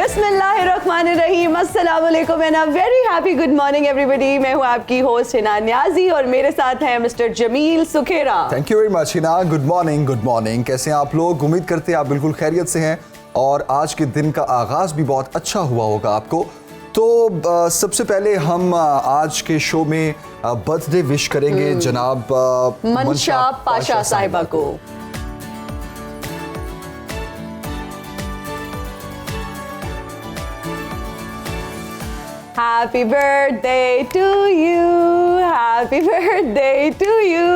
बिस्मिल्लाहिर्रहमानिर्रहीम, अस्सलाम वालेकुम and a very happy good morning everybody. मैं हूँ आपकी होस्ट हिना न्याजी और मेरे साथ हैं mister Jamil Sukhera. Thank you very much Hina. Good morning, good morning. कैसे हैं आप लोग? उम्मीद करते हैं आप बिल्कुल खैरियत से हैं और आज के दिन का आगाज भी बहुत अच्छा हुआ होगा आपको। तो सबसे पहले हम आज के शो में बर्थडे विश करेंगे जनाब मंशा पाशा साहिबा को। Happy birthday to you, happy birthday to you,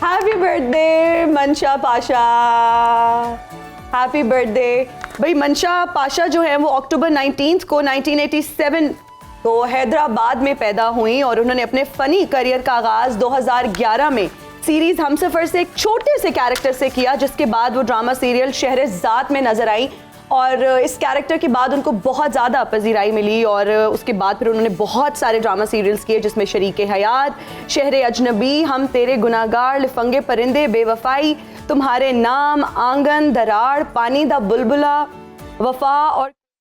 happy birthday मंशा पाशा, happy birthday। भाई मंशा पाशा जो है वो अक्टूबर 19 को 1987 को हैदराबाद में पैदा हुई और उन्होंने अपने फनी करियर का आगाज 2011 में सीरीज हमसफर से एक छोटे से कैरेक्टर से किया, जिसके बाद वो ड्रामा सीरियल शहरेज़ाद में नजर आई और इस कैरेक्टर के बाद उनको बहुत ज़्यादा पजीराई मिली और उसके बाद फिर उन्होंने बहुत सारे ड्रामा सीरियल्स किए, जिसमें शरीके हयात, शहरे अजनबी, हम तेरे गुनाहगार, लिफंगे परिंदे, बेवफाई, तुम्हारे नाम, आंगन, दरार, पानी दा बुलबुला, वफा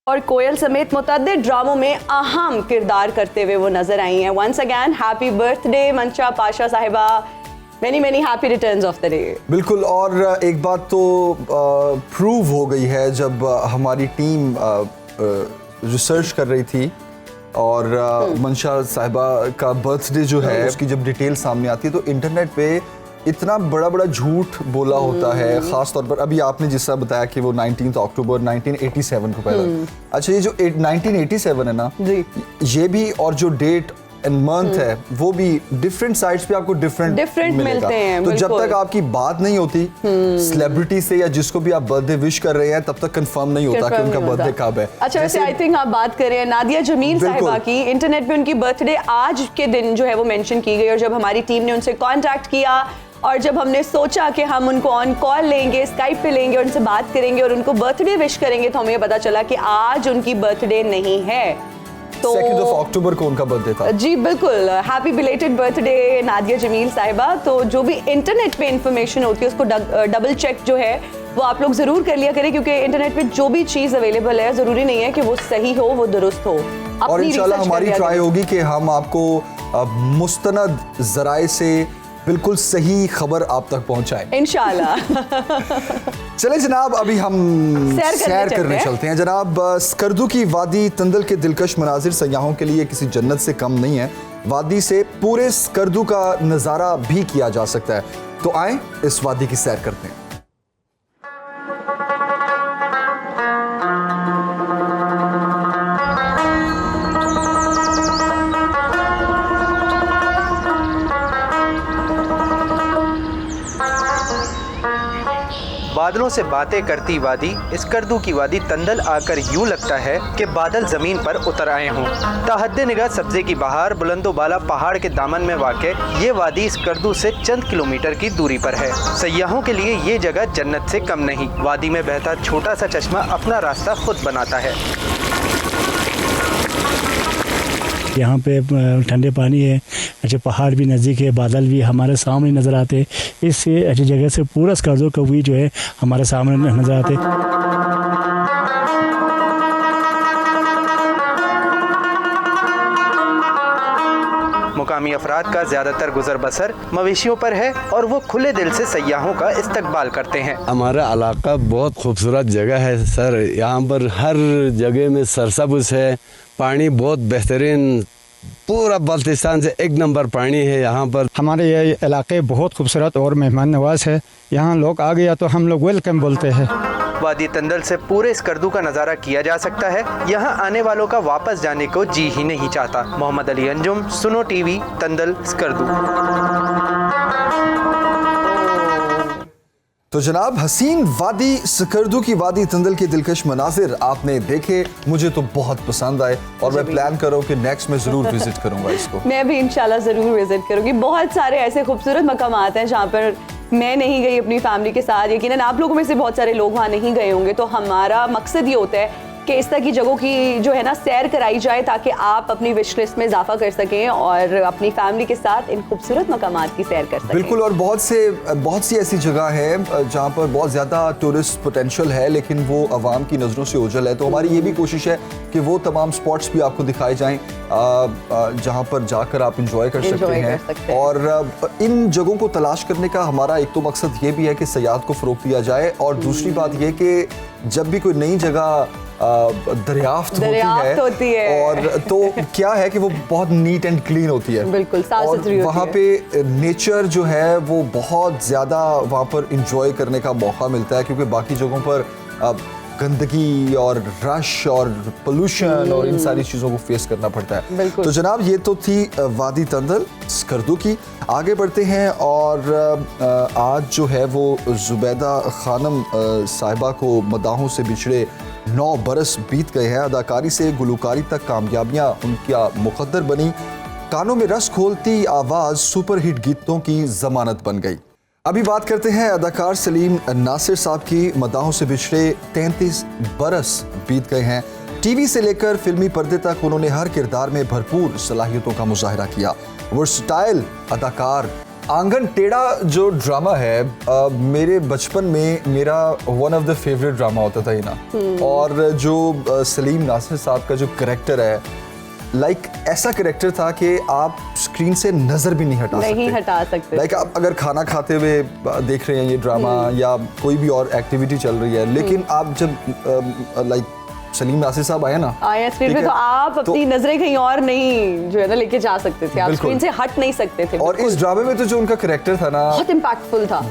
और कोयल समेत मुतअद्दिद ड्रामों में अहम किरदार करते हुए वो नजर आई हैं। वंस अगैन हैप्पी बर्थडे मंशा पाशा साहिबा, many many happy returns of the day. बिल्कुल। और एक बात तो प्रूव हो गई है जब हमारी टीम रिसर्च कर रही थी और मंशा साहिबा का बर्थडे जो है उसकी जब डिटेल सामने आती है तो इंटरनेट पे इतना बड़ा बड़ा झूठ बोला होता है। खास तौर पर अभी आपने जिस तरह बताया कि वो 19 अक्टूबर 1987 को पैदा। अच्छा, ये जो 1987 है ना, ये भी और जो डेट एंड मंथ है वो भी डिफरेंट साइट्स पे आपको डिफरेंट मिलते हैं। तो जब तक आपकी बात नहीं होती सेलिब्रिटी से या जिसको भी आप बर्थडे विश कर रहे हैं तब तक कंफर्म नहीं होता कि उनका बर्थडे कब है। अच्छा, वैसे आई थिंक आप बात कर रहे हैं नादिया जमील साहिबा की। इंटरनेट पे उनकी बर्थडे आज के दिन जो है वो मेंशन की गई और जब हमारी टीम ने उनसे कांटेक्ट किया और जब हमने सोचा कि हम उनको ऑन कॉल लेंगे, स्काइप पे लेंगे और उनसे बात करेंगे और उनको बर्थडे विश करेंगे, तो हमें पता चला कि आज उनकी बर्थडे नहीं है। तो 2 अक्टूबर को उनका बर्थडे था। जी बिल्कुल, happy belated birthday Nadia Jamil साहिबा। तो जो भी इंटरनेट पे इंफॉर्मेशन होती है उसको डबल चेक जो है वो आप लोग जरूर कर लिया करें, क्योंकि इंटरनेट पे जो भी चीज अवेलेबल है जरूरी नहीं है कि वो सही हो, वो दुरुस्त हो। और इंशाल्लाह हमारी ट्राई होगी कि हम आपको मुस्तनद जराए से बिल्कुल सही खबर आप तक पहुंचाएं इंशाल्लाह। चले जनाब, अभी हम सैर करने चलते हैं। जनाब, स्कर्दू की वादी तंदल के दिलकश मनाजिर सयाहों के लिए किसी जन्नत से कम नहीं है। वादी से पूरे स्कर्दू का नज़ारा भी किया जा सकता है, तो आए इस वादी की सैर करते हैं। बादलों से बातें करती वादी, स्कर्दू की वादी तंदल आकर यूं लगता है कि बादल जमीन पर उतर आए हों। ताहद्दे निगाह सब्जे की बहार, बुलंदो बाला पहाड़ के दामन में वाक़े ये वादी स्कर्दू से चंद किलोमीटर की दूरी पर है। सयाहों के लिए ये जगह जन्नत से कम नहीं। वादी में बहता छोटा सा चश्मा अपना रास्ता खुद बनाता है। यहाँ पे ठंडे पानी है, अच्छे पहाड़ भी नज़दीक है, बादल भी हमारे सामने नज़र आते हैं। इस अच्छी जगह से पूरा स्कर्दू का व्यू जो है हमारे सामने नज़र आते हैं। मुकामी अफराद का ज़्यादातर गुजर बसर मवेशियों पर है और वो खुले दिल से सयाहों का इस्तकबाल करते हैं। हमारा इलाका बहुत खूबसूरत जगह है सर। यहाँ पर हर जगह में सरसब्ज़ है, पानी बहुत बेहतरीन, पूरा बल्तिस्तान से एक नंबर पानी है यहाँ पर। हमारे ये इलाके बहुत खूबसूरत और मेहमान नवाज है। यहाँ लोग आ गया तो हम लोग वेलकम बोलते हैं। वादी तंदल से पूरे स्कर्दू का नज़ारा किया जा सकता है। यहाँ आने वालों का वापस जाने को जी ही नहीं चाहता। मोहम्मद अली अंजुम, सुनो टीवी, तंदल, स्कर्दू। तो जनाब, हसीन वादी स्कर्दू की वादी तंदल के दिलकश मनाजिर आपने देखे, मुझे तो बहुत पसंद आए और मैं प्लान कर रहा हूँ कि नेक्स्ट में ज़रूर विजिट करूँगा इसको। मैं भी इंशाल्लाह ज़रूर विजिट करूँगी। बहुत सारे ऐसे खूबसूरत मकामात हैं जहाँ पर मैं नहीं गई अपनी फैमिली के साथ, यकीनन आप लोगों में से बहुत सारे लोग वहाँ नहीं गए होंगे। तो हमारा मकसद ये होता है कि इस तरह की जगहों की जो है ना सैर कराई जाए ताकि आप अपनी विश लिस्ट में इजाफा कर सकें और अपनी फैमिली के साथ इन खूबसूरत मकामात की सैर कर सकें। बिल्कुल, और बहुत सी ऐसी जगह है जहाँ पर बहुत ज़्यादा टूरिस्ट पोटेंशियल है लेकिन वो आवाम की नज़रों से ओझल है। तो हमारी ये भी कोशिश है कि वो तमाम स्पॉट्स भी आपको दिखाए जाएं जहाँ पर जाकर आप इंजॉय कर सकते हैं। और इन जगहों को तलाश करने का हमारा एक तो मकसद ये भी है कि सयाहत को फ़रोग़ दिया जाए, और दूसरी बात ये कि जब भी कोई नई जगह दरियाफ्त होती है और तो क्या है कि वो बहुत नीट एंड क्लीन होती है, बिल्कुल साफ सुथरी होती है। वहाँ पे नेचर जो है वो बहुत ज़्यादा वहाँ पर इंजॉय करने का मौका मिलता है, क्योंकि बाकी जगहों पर गंदगी और रश और पोल्यूशन और इन सारी चीज़ों को फेस करना पड़ता है। तो जनाब ये तो थी वादी तंदल स्कर्दू की। आगे बढ़ते हैं और आज जो है वो जुबैदा खानम साहिबा को मदाहों से बिछड़े 9 बरस बीत गए हैं। अदाकारी से गुलकारी तक कामयाबियां उनका मुकद्दर बनी। कानों में रस खोलती आवाज़ सुपरहिट गीतों की जमानत बन गई। अभी बात करते हैं अदाकार सलीम नासिर साहब की। मदाहों से बिछड़े 33 बरस बीत गए हैं। टीवी से लेकर फिल्मी पर्दे तक उन्होंने हर किरदार में भरपूर सलाहियतों का मुजाहिरा किया। वर्सटाइल अदाकार। आंगन टेढ़ा जो ड्रामा है मेरे बचपन में मेरा one of the favourite drama होता था ये ना। और जो सलीम नासिर साहब का जो करैक्टर है ऐसा करैक्टर था कि आप स्क्रीन से नजर भी नहीं हटा सकते। आप अगर खाना खाते हुए देख रहे हैं ये ड्रामा या कोई भी और एक्टिविटी चल रही है, लेकिन आप जब सलीम नासिर साहब आए स्क्रीन पे तो आप अपनी नजरें कहीं और नहीं जो है ना लेके जा सकते थे, आप स्क्रीन से हट नहीं सकते थे। और इस ड्रामे में तो जो उनका करैक्टर था ना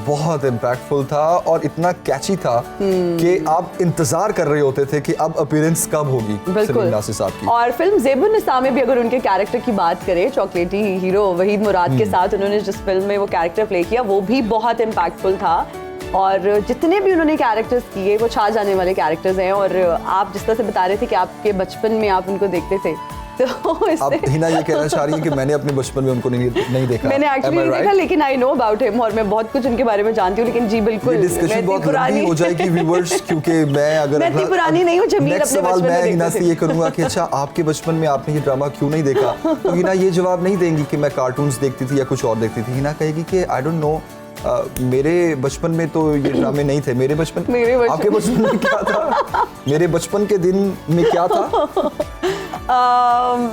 बहुत इम्पैक्टफुल था और इतना कैची था कि आप इंतजार कर रहे होते थे कि अब अपीयरेंस कब होगी सलीम नासिर साहब की। और फिल्म ज़ेबुन निसा में भी अगर उनके कैरेक्टर की बात करें, चॉकलेटी हीरो वहीद मुराद के साथ उन्होंने जिस फिल्म में वो कैरेक्टर प्ले किया वो भी बहुत इम्पैक्टफुल था। और जितने भी उन्होंने कैरेक्टर्स किए वो छा जाने वाले कैरेक्टर्स हैं। और आप जिस तरह से बता रहे थे कि आपके बचपन में आप उनको देखते थे, तो अब हिना ये कहना चाह रही है कि मैंने अपने बचपन में उनको नहीं देखा। मैंने एक्चुअली नहीं देखा, लेकिन आई नो अबाउट हिम और मैं बहुत कुछ उनके बारे में जानती हूँ। लेकिन जी बिल्कुल डिस्कशन बहुत लंबी हो जाएगी व्यूअर्स, क्योंकि मैं अगर मैं इतनी पुरानी नहीं हूँ। जमील अपने बचपन में मैं हिना से ये करूंगा कि अच्छा आपके बचपन में आपने ये ड्रामा क्यों नहीं देखा, तो हिना ये जवाब नहीं देंगी कि मैं कार्टून्स देखती थी या कुछ और देखती थी। हिना कहेगी कि आई डोंट नो, मेरे बचपन में तो ये ड्रामे नहीं थे। मेरे बचपन आपके बचपन में क्या था? मेरे बचपन के दिन में क्या था?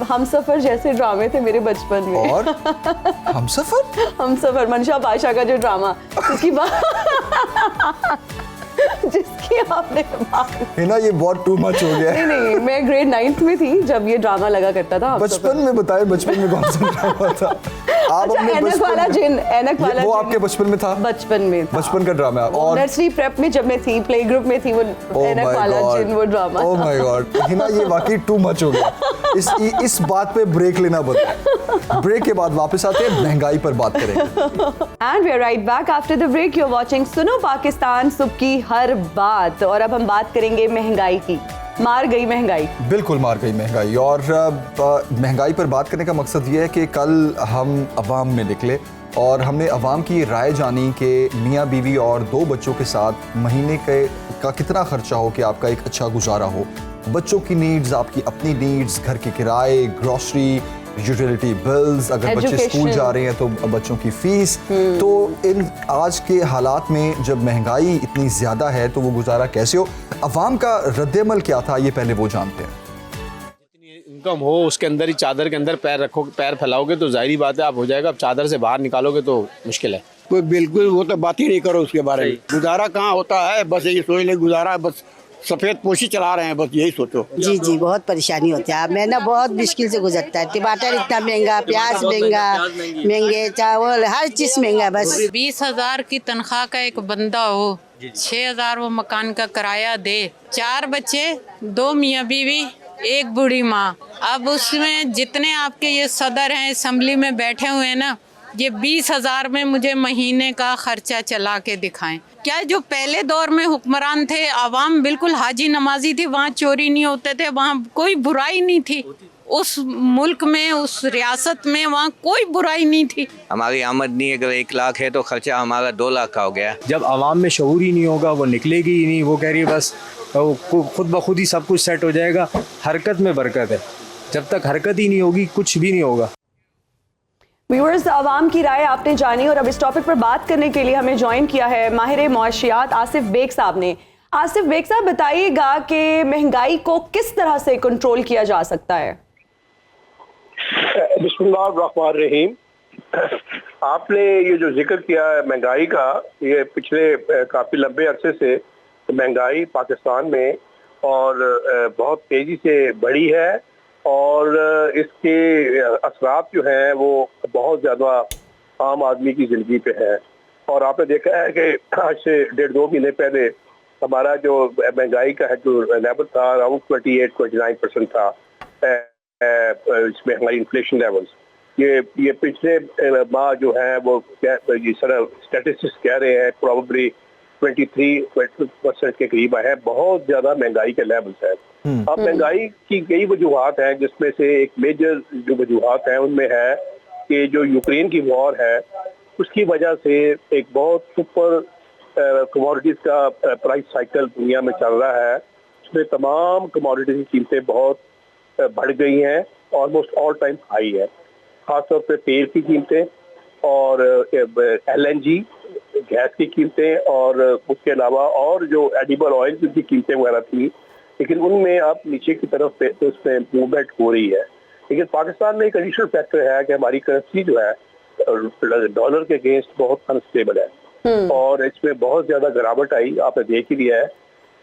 हम सफर जैसे ड्रामे थे मेरे बचपन में। और हम सफर मंशा पाशा का जो ड्रामा जिसकी आपने बात है ना, ये बहुत टू मच हो गया है। नहीं, मैं ग्रेड 9th में थी जब ये ड्रामा लगा करता था। बचपन में बताए, बचपन में कौन सा ड्रामा था? आप अच्छा, ऐनक वाला जिन वो आपके बचपन में था? बचपन में था। बचपन का ड्रामा। और नर्सरी प्रेप में जब मैं थी, प्ले ग्रुप में थी, वो ऐनक वाला जिन वो drama. Oh my God Hina, ये वाकई टू मच हो गया। इस बात पे ब्रेक लेना बनता। ब्रेक के बाद वापस आते हैं, महंगाई पर बात करेंगे। And we are right back after the break. You are watching Suno Pakistan, सुबह की हर बात। और अब हम बात करेंगे महंगाई की। मार गई महंगाई, बिल्कुल मार गई महंगाई। और महंगाई पर बात करने का मकसद ये है कि कल हम अवाम में निकले और हमने अवाम की राय जानी कि मियाँ बीवी और 2 बच्चों के साथ महीने का कितना खर्चा हो कि आपका एक अच्छा गुजारा हो। बच्चों की नीड्स, आपकी अपनी नीड्स, घर के किराए, ग्रॉसरी, यूटिलिटी बिल्स, अगर बच्चे स्कूल जा रहे हैं तो बच्चों की फीस। तो इन आज के हालात में जब महंगाई इतनी ज़्यादा है तो वो गुजारा कैसे हो, अवाम का रद्द-ए-अमल क्या था, ये पहले वो जानते हैं। इनकम हो उसके अंदर ही चादर के अंदर पैर फैलाओगे तो जाहिर बात है आप हो जाएगा। अब चादर से बाहर निकालोगे तो मुश्किल है। कोई बिल्कुल वो तो बात ही नहीं करो उसके बारे में। गुजारा कहाँ होता है, बस ये सोच ले गुजारा बस सफेद पोशी चला रहे हैं, बस यही सोचो। जी बहुत परेशानी होती है। मैं ना बहुत मुश्किल से गुजरता है। टमाटर इतना महंगा, प्याज महंगा, महंगे चावल, हर चीज महंगा। बस 20,000 की तनख्वाह का एक बंदा हो, 6,000 वो मकान का किराया दे, 4 बच्चे, 2 मियाँ बीवी, 1 बूढ़ी माँ। अब उसमें जितने आपके ये सदर हैं असेंबली में बैठे हुए हैं ना, ये 20,000 में मुझे महीने का खर्चा चला के दिखाएं। क्या जो पहले दौर में हुक्मरान थे, आवाम बिल्कुल हाजी नमाजी थी, वहाँ चोरी नहीं होते थे, वहाँ कोई बुराई नहीं थी। उस मुल्क में, उस रियासत में वहाँ कोई बुराई नहीं थी। हमारी आमदनी अगर 1 लाख है तो खर्चा हमारा 2 लाख का हो गया। जब आवाम में शऊर ही नहीं होगा, वो निकलेगी ही नहीं। वो कह रही है बस खुद ब खुद ही सब कुछ सेट हो जाएगा। हरकत में बरकत है, जब तक हरकत ही नहीं होगी कुछ भी नहीं होगा। व्यूअर्स, आवाम की राय आपने जानी और अब इस टॉपिक पर बात करने के लिए हमें ज्वाइन किया है माहिर मुआशियात आसिफ बेग साहब ने। आसिफ बेग साहब, बताइएगा कि महंगाई को किस तरह से कंट्रोल किया जा सकता है? बिस्मिल्लाहिर्रहमानिर्रहीम। आपने ये जो जिक्र किया है महंगाई का, ये पिछले काफ़ी लंबे अरसे से महंगाई पाकिस्तान में और बहुत तेज़ी से बढ़ी है और इसके असरात जो हैं वो बहुत ज़्यादा आम आदमी की ज़िंदगी पे है। और आपने देखा है कि आज से 1.5-2 महीने पहले हमारा जो महंगाई का है जो लेवल था अराउंड 28-29% था, इसमें हमारी इन्फ्लेशन लेवल्स ये पिछले माह जो है वो ये सारा स्टैटिस्टिक्स कह रहे हैं प्रोबेबली 23% के करीब है। बहुत ज़्यादा महंगाई के लेवल्स हैं। अब महंगाई की कई वजूहात हैं, जिसमें से एक मेजर जो वजूहात हैं उनमें है कि जो यूक्रेन की वॉर है उसकी वजह से एक बहुत सुपर कमोडिटीज़ का प्राइस साइकिल दुनिया में चल रहा है। उसमें तमाम कमोडिटीज़ की कीमतें बहुत बढ़ गई हैं, ऑलमोस्ट ऑल टाइम हाई है। खासतौर पे तेल की कीमतें और LNG गैस की कीमतें और उसके अलावा और जो एडिबल ऑयल की कीमतें वगैरह थी, लेकिन उनमें अब नीचे की तरफ तो उसमें मूवमेंट हो रही है। लेकिन पाकिस्तान में एक एडिशनल फैक्टर है कि हमारी करेंसी जो है डॉलर के अगेंस्ट बहुत अनस्टेबल है और इसमें बहुत ज़्यादा गिरावट आई। आपने देख ही लिया है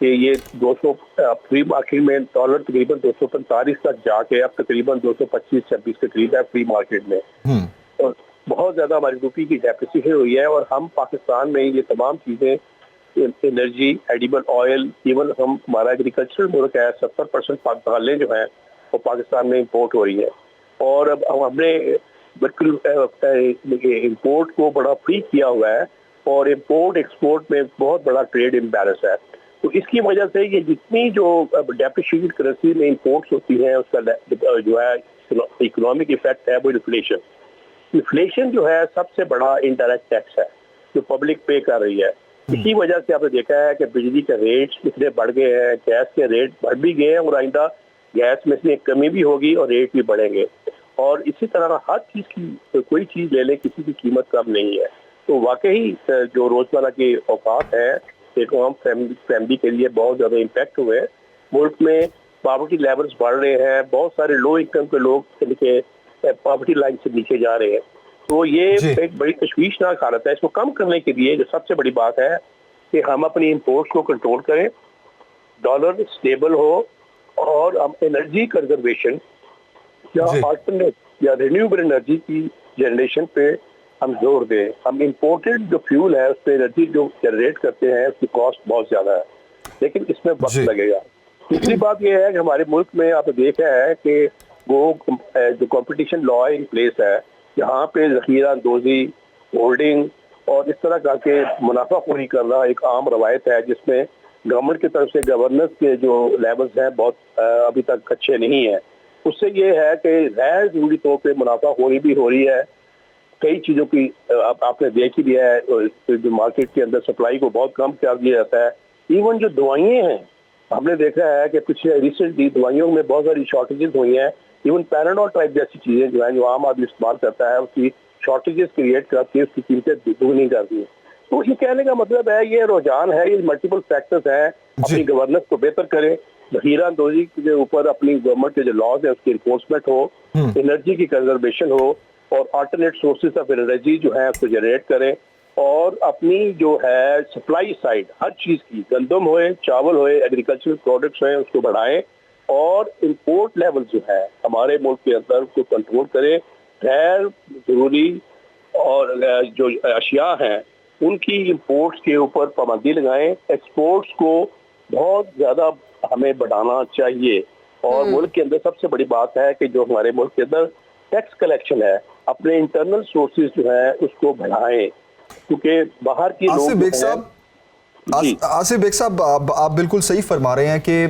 कि ये 200 फ्री मार्केट में डॉलर तकरीबन 245 तक जाके अब तकरीबन 225-26 के करीब है फ्री मार्केट में। और बहुत ज़्यादा हमारी रुपये की डेप्रिसिएशन हुई है और हम पाकिस्तान में ये तमाम चीज़ें, एनर्जी, एडिबल ऑयल, इवन हमारा एग्रीकल्चरल मुल्क है, 70% दालें जो हैं वो पाकिस्तान में इंपोर्ट हो रही है। और अब हमने बिल्कुल इंपोर्ट को बड़ा फ्री किया हुआ है और इंपोर्ट एक्सपोर्ट में बहुत बड़ा ट्रेड इम्बैलेंस है। तो इसकी वजह से ये जितनी जो डेप्रिशिएटेड करेंसी में इंपोर्ट्स होती हैं उसका जो है इकोनॉमिक इफेक्ट है वो इन्फ्लेशन जो है सबसे बड़ा इनडायरेक्ट टैक्स है जो पब्लिक पे कर रही है। इसी वजह से आपने देखा है कि बिजली के रेट्स इतने बढ़ गए हैं, गैस के रेट बढ़ भी गए हैं और आइंदा गैस में से कमी भी होगी और रेट भी बढ़ेंगे। और इसी तरह हर चीज़ की कोई चीज़ ले लें, किसी की कीमत कम नहीं है। तो वाकई जो रोज़मर्रा के औकात हैं एक आम फैमिली के लिए बहुत ज़्यादा इम्पैक्ट हुए। मुल्क में पॉवर्टी लेवल्स बढ़ रहे हैं, बहुत सारे लो इनकम के लोग के पॉवर्टी लाइन से नीचे जा रहे हैं। तो ये एक बड़ी तशवीशनाक हालत है। इसको कम करने के लिए जो सबसे बड़ी बात है कि हम अपनी इंपोर्ट्स को कंट्रोल करें, डॉलर स्टेबल हो और हम एनर्जी कंजर्वेशन या अल्टरनेट या रिन्यूएबल एनर्जी की जनरेशन पे हम जोर दें। हम इंपोर्टेड जो फ्यूल है उस पर एनर्जी जो जनरेट करते हैं उसकी कॉस्ट बहुत ज़्यादा है, लेकिन इसमें वक्त लगेगा। दूसरी बात यह है कि हमारे मुल्क में आपने देखा है कि वो जो कंपटीशन लॉ इन प्लेस है, यहाँ पे जखीरा अंदोजी, होल्डिंग और इस तरह करके मुनाफाखोरी करना एक आम रवायत है, जिसमें गवर्नमेंट की तरफ से गवर्नेंस के जो लेवल्स हैं बहुत अभी तक अच्छे नहीं है। उससे ये है कि गैर जरूरी तौर पर मुनाफाखोरी भी हो रही है। कई चीज़ों की आपने देख ही लिया है, जो मार्केट के अंदर सप्लाई को बहुत कम कर दिया जाता है। इवन जो दवाइयाँ हैं, हमने देखा है कि पिछले रिसेंटली दवाइयों में बहुत सारी शॉर्टेजेस हुई हैं। इवन पैराडोल टाइप जैसी चीज़ें जो हैं जो आम आदमी इस्तेमाल करता है उसकी शॉर्टेजेस क्रिएट करके उसकी कीमतें दुगनी कर दी है। तो ये कहने का मतलब है ये रुझान है, ये मल्टीपल फैक्टर्स हैं। अपनी गवर्नेंस को बेहतर करें, जखीरा अंदोजी के ऊपर अपनी गवर्नमेंट के जो लॉज है उसकी इन्फोर्समेंट हो, एनर्जी की कंजर्वेशन हो और अल्टरनेट सोर्सेज ऑफ एनर्जी जो है उसको जनरेट करें और अपनी जो है सप्लाई साइड हर चीज़ की, गंदम होए, चावल होए, एग्रीकल्चरल प्रोडक्ट्स होए, उसको बढ़ाएं और इंपोर्ट लेवल जो है हमारे मुल्क के अंदर उसको कंट्रोल करें। गैर जरूरी और जो अशिया हैं उनकी इंपोर्ट्स के ऊपर पाबंदी लगाएं। एक्सपोर्ट्स को बहुत ज़्यादा हमें बढ़ाना चाहिए और मुल्क के अंदर सबसे बड़ी बात है कि जो हमारे मुल्क के अंदर टैक्स कलेक्शन है, अपने इंटरनल सोर्सेज जो है उसको बढ़ाएं, क्योंकि बाहर की आसिफ बेग साहब आप बिल्कुल सही फरमा रहे हैं कि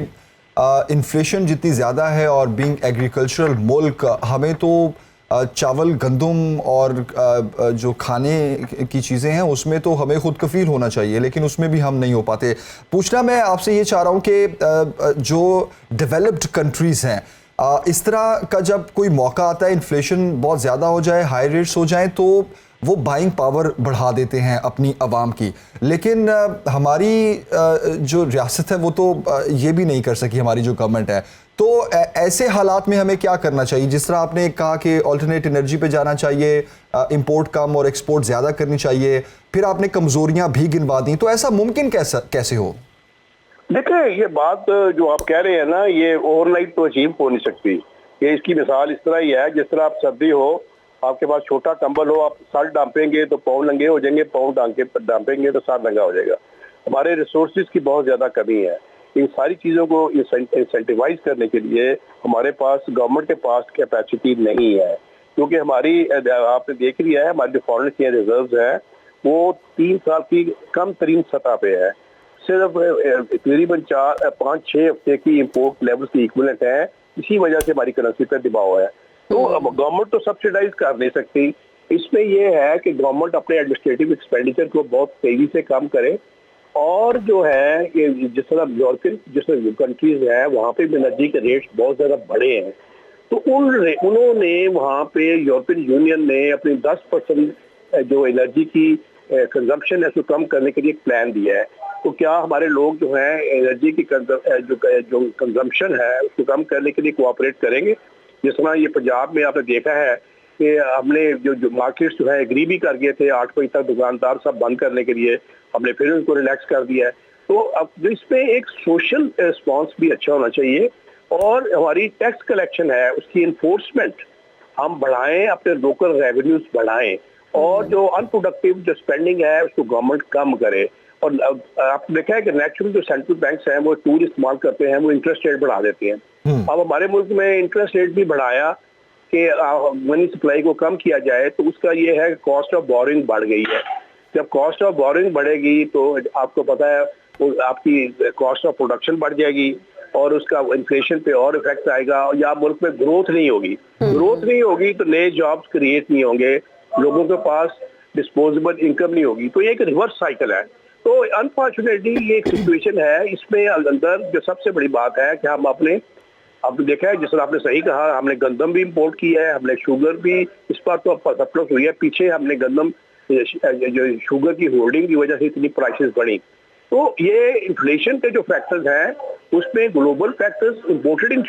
इन्फ्लेशन जितनी ज़्यादा है और बीइंग एग्रीकल्चरल मुल्क, हमें तो चावल, गंदम और जो खाने की चीज़ें हैं उसमें तो हमें खुद कफील होना चाहिए, लेकिन उसमें भी हम नहीं हो पाते। पूछना मैं आपसे ये चाह रहा हूँ कि जो डेवलप्ड कंट्रीज़ हैं, इस तरह का जब कोई मौका आता है, इन्फ्लेशन बहुत ज़्यादा हो जाए, हाई रेट्स हो जाएं, तो वो बाइंग पावर बढ़ा देते हैं अपनी आवाम की। लेकिन हमारी जो रियासत है वो तो ये भी नहीं कर सकी, हमारी जो गवर्नमेंट है। तो ऐसे हालात में हमें क्या करना चाहिए? जिस तरह आपने कहा कि ऑल्टरनेट एनर्जी पे जाना चाहिए, इंपोर्ट कम और एक्सपोर्ट ज़्यादा करनी चाहिए, फिर आपने कमज़ोरियाँ भी गिनवा दी, तो ऐसा मुमकिन कैसे हो? देखिए, ये बात जो आप कह रहे हैं ना, ये ओवरनाइट तो अचीव हो नहीं सकती। ये इसकी मिसाल इस तरह ही है, जिस तरह आप सर्दी हो, आपके पास छोटा कंबल हो, आप सर डांपेंगे तो पाँव नंगे हो जाएंगे, पाँव डांपेंगे तो सर नंगा हो जाएगा। हमारे रिसोर्सेज की बहुत ज्यादा कमी है। इन सारी चीजों को इंसेंटिवाइज करने के लिए हमारे पास, गवर्नमेंट के पास कैपेसिटी नहीं है, क्योंकि हमारी, आपने देख लिया है, हमारी जो फॉरेन एक्सचेंज रिजर्व है वो 3 साल की कम तरीन सतह पे है। सिर्फ तकरीबन 5-6 हफ्ते की इंपोर्ट लेवल की इक्विवेलेंट है। इसी वजह से हमारी करेंसी पर दबाव है। तो अब गवर्नमेंट तो सब्सिडाइज कर नहीं सकती। इसमें यह है कि गवर्नमेंट अपने एडमिनिस्ट्रेटिव एक्सपेंडिचर को बहुत तेजी से कम करे, और जो है ये जिस तरह यूरोपियन जिस कंट्रीज है वहाँ पे एनर्जी के रेट्स बहुत ज्यादा बढ़े हैं, तो उन्होंने वहाँ पे, यूरोपियन यूनियन ने अपनी 10% जो एनर्जी की कंजम्पशन है उसको कम करने के लिए एक प्लान दिया है। तो क्या हमारे लोग जो है एनर्जी की जो कंजम्पशन है उसको कम करने के लिए कोऑपरेट करेंगे? जिस तरह ये पंजाब में आपने देखा है कि हमने जो मार्केट्स जो है एग्री भी कर गए थे 8 बजे तक दुकानदार सब बंद करने के लिए, हमने फिर उनको रिलैक्स कर दिया है। तो अब जो इसमें एक सोशल रिस्पॉन्स भी अच्छा होना चाहिए, और हमारी टैक्स कलेक्शन है उसकी इन्फोर्समेंट हम बढ़ाएं, अपने लोकल रेवेन्यूज बढ़ाएं, और जो अनप्रोडक्टिव जो स्पेंडिंग है उसको गवर्नमेंट कम करे। और आपने देखा है कि नेचुरल जो सेंट्रल बैंक्स हैं वो टूल इस्तेमाल करते हैं, वो इंटरेस्ट रेट बढ़ा देती हैं। अब हमारे मुल्क में इंटरेस्ट रेट भी बढ़ाया कि मनी सप्लाई को कम किया जाए, तो उसका ये है कि कॉस्ट ऑफ बोरिंग बढ़ गई है। जब कॉस्ट ऑफ बोरिंग बढ़ेगी तो आपको पता है आपकी कॉस्ट ऑफ प्रोडक्शन बढ़ जाएगी, और उसका इन्फ्लेशन पे और इफेक्ट आएगा, या मुल्क में ग्रोथ नहीं होगी। ग्रोथ नहीं होगी तो नए जॉब्स क्रिएट नहीं होंगे, लोगों के पास डिस्पोजेबल इनकम नहीं होगी। तो ये एक रिवर्स साइकिल है। तो अनफॉर्चुनेटली ये एक सिचुएशन है। इसमें अंदर जो सबसे बड़ी बात है कि हम आपने देखा है, जिस तरह आपने सही कहा, हमने गंदम भी इंपोर्ट की है, हमने शुगर भी, इस बार तो सरप्लस हुई है। पीछे हमने गंदम जो शुगर की होल्डिंग की वजह से इतनी प्राइसेस बढ़ी। तो ये इन्फ्लेशन के जो फैक्टर्स हैं उसमें ग्लोबल फैक्टर्स, इम्पोर्टेड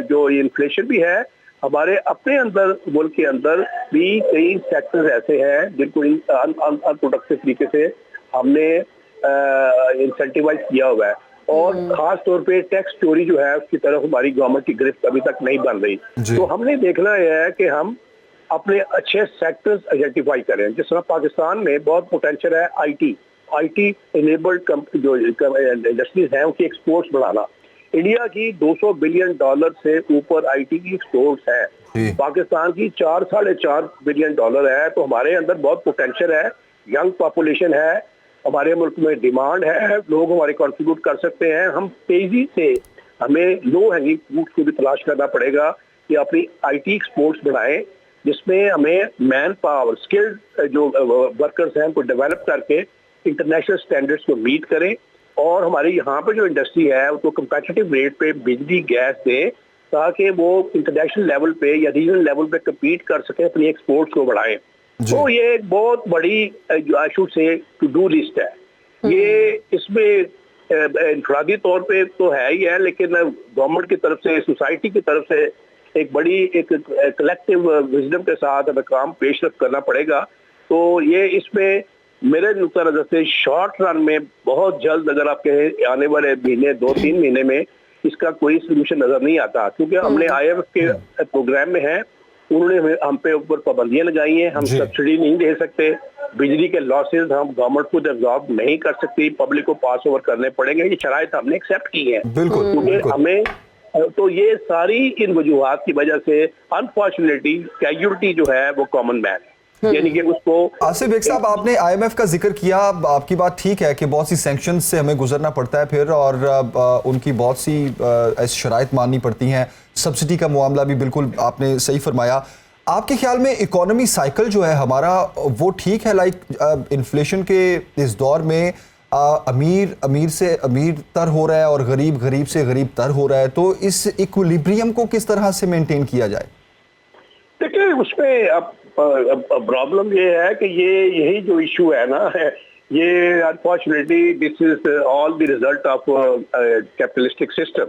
जो इन्फ्लेशन भी है, हमारे अपने अंदर, मुल्क के अंदर भी कई सेक्टर्स ऐसे हैं जिनको अनप्रोडक्टिव तरीके से हमने इंसेंटिवाइज किया हुआ है, और खास तौर पे टैक्स चोरी जो है उसकी तरफ हमारी गवर्नमेंट की गिरफ्त अभी तक नहीं बन रही। तो हमने देखना है कि हम अपने अच्छे सेक्टर्स आइडेंटिफाई करें। जिस तरह पाकिस्तान में बहुत पोटेंशियल है आईटी इनेबल्ड जो इंडस्ट्रीज हैं उनकी एक्सपोर्ट्स बढ़ाना। इंडिया की $200 बिलियन से ऊपर आईटी की एक्सपोर्ट्स है, पाकिस्तान की 4-4.5 बिलियन है। तो हमारे अंदर बहुत पोटेंशियल है, यंग पॉपुलेशन है, हमारे मुल्क में डिमांड है, लोग हमारे कंट्रीब्यूट कर सकते हैं। हम तेजी से, हमें लो हैंगिंग फ्रूट्स को भी तलाश करना पड़ेगा कि अपनी आईटी एक्सपोर्ट्स बढ़ाएं, जिसमें हमें मैन पावर, स्किल्ड जो वर्कर्स हैं उनको डेवलप करके इंटरनेशनल स्टैंडर्ड्स को मीट करें, और हमारे यहाँ पे जो इंडस्ट्री है उसको कंपेटिटिव रेट पे बिजली गैस दें, ताकि वो इंटरनेशनल लेवल पे या रीजनल लेवल पे कम्पीट कर सकें, अपनी एक्सपोर्ट्स को बढ़ाएं। तो ये एक बहुत बड़ी I should say to do list है। ये इसमें इंफरादी तौर पे तो है ही है, लेकिन गवर्नमेंट की तरफ से, सोसाइटी की तरफ से एक बड़ी एक कलेक्टिव विजडम के साथ हमें काम पेशरफ करना पड़ेगा। तो ये इसमें मेरे नुक्ता नजर से शॉर्ट रन में बहुत जल्द, अगर आप कहें आने वाले महीने 2-3 महीने में, इसका कोई सोल्यूशन नजर नहीं आता, क्योंकि हमने IMF के प्रोग्राम में है, उन्होंने हम पे ऊपर पाबंदियां लगाई हैं। हम सब्सिडी नहीं दे सकते, बिजली के लॉसेज हम गवर्नमेंट खुद एब्जॉर्ब नहीं कर सकती, पब्लिक को पास ओवर करने पड़ेंगे। ये शराइत हमने एक्सेप्ट की है, क्योंकि हमें, तो ये सारी इन वजूहात की वजह से अनफॉर्चुनेटली कैजुअलिटी जो है वो कॉमन मैन है। यानी कि उसको। आसिफ बेग साहब, आपने IMF का जिक्र किया, आपकी बात ठीक है कि बहुत सी सैंक्शन से हमें गुजरना पड़ता है फिर, और उनकी बहुत सी ऐसी शराइत माननी पड़ती हैं। सब्सिडी का मामला भी बिल्कुल आपने सही फरमाया। आपके ख्याल में इकोनॉमी साइकिल जो है हमारा वो ठीक है? लाइक इन्फ्लेशन के इस दौर में अमीर से अमीर तर हो रहा है और गरीब से गरीब तर हो रहा है, तो इस इक्विलिब्रियम को किस तरह से मेंटेन किया जाए? देखिए, उसमें अब प्रॉब्लम ये है कि यही जो इशू है ना, ये unfortunately this is all the result of capitalistic system.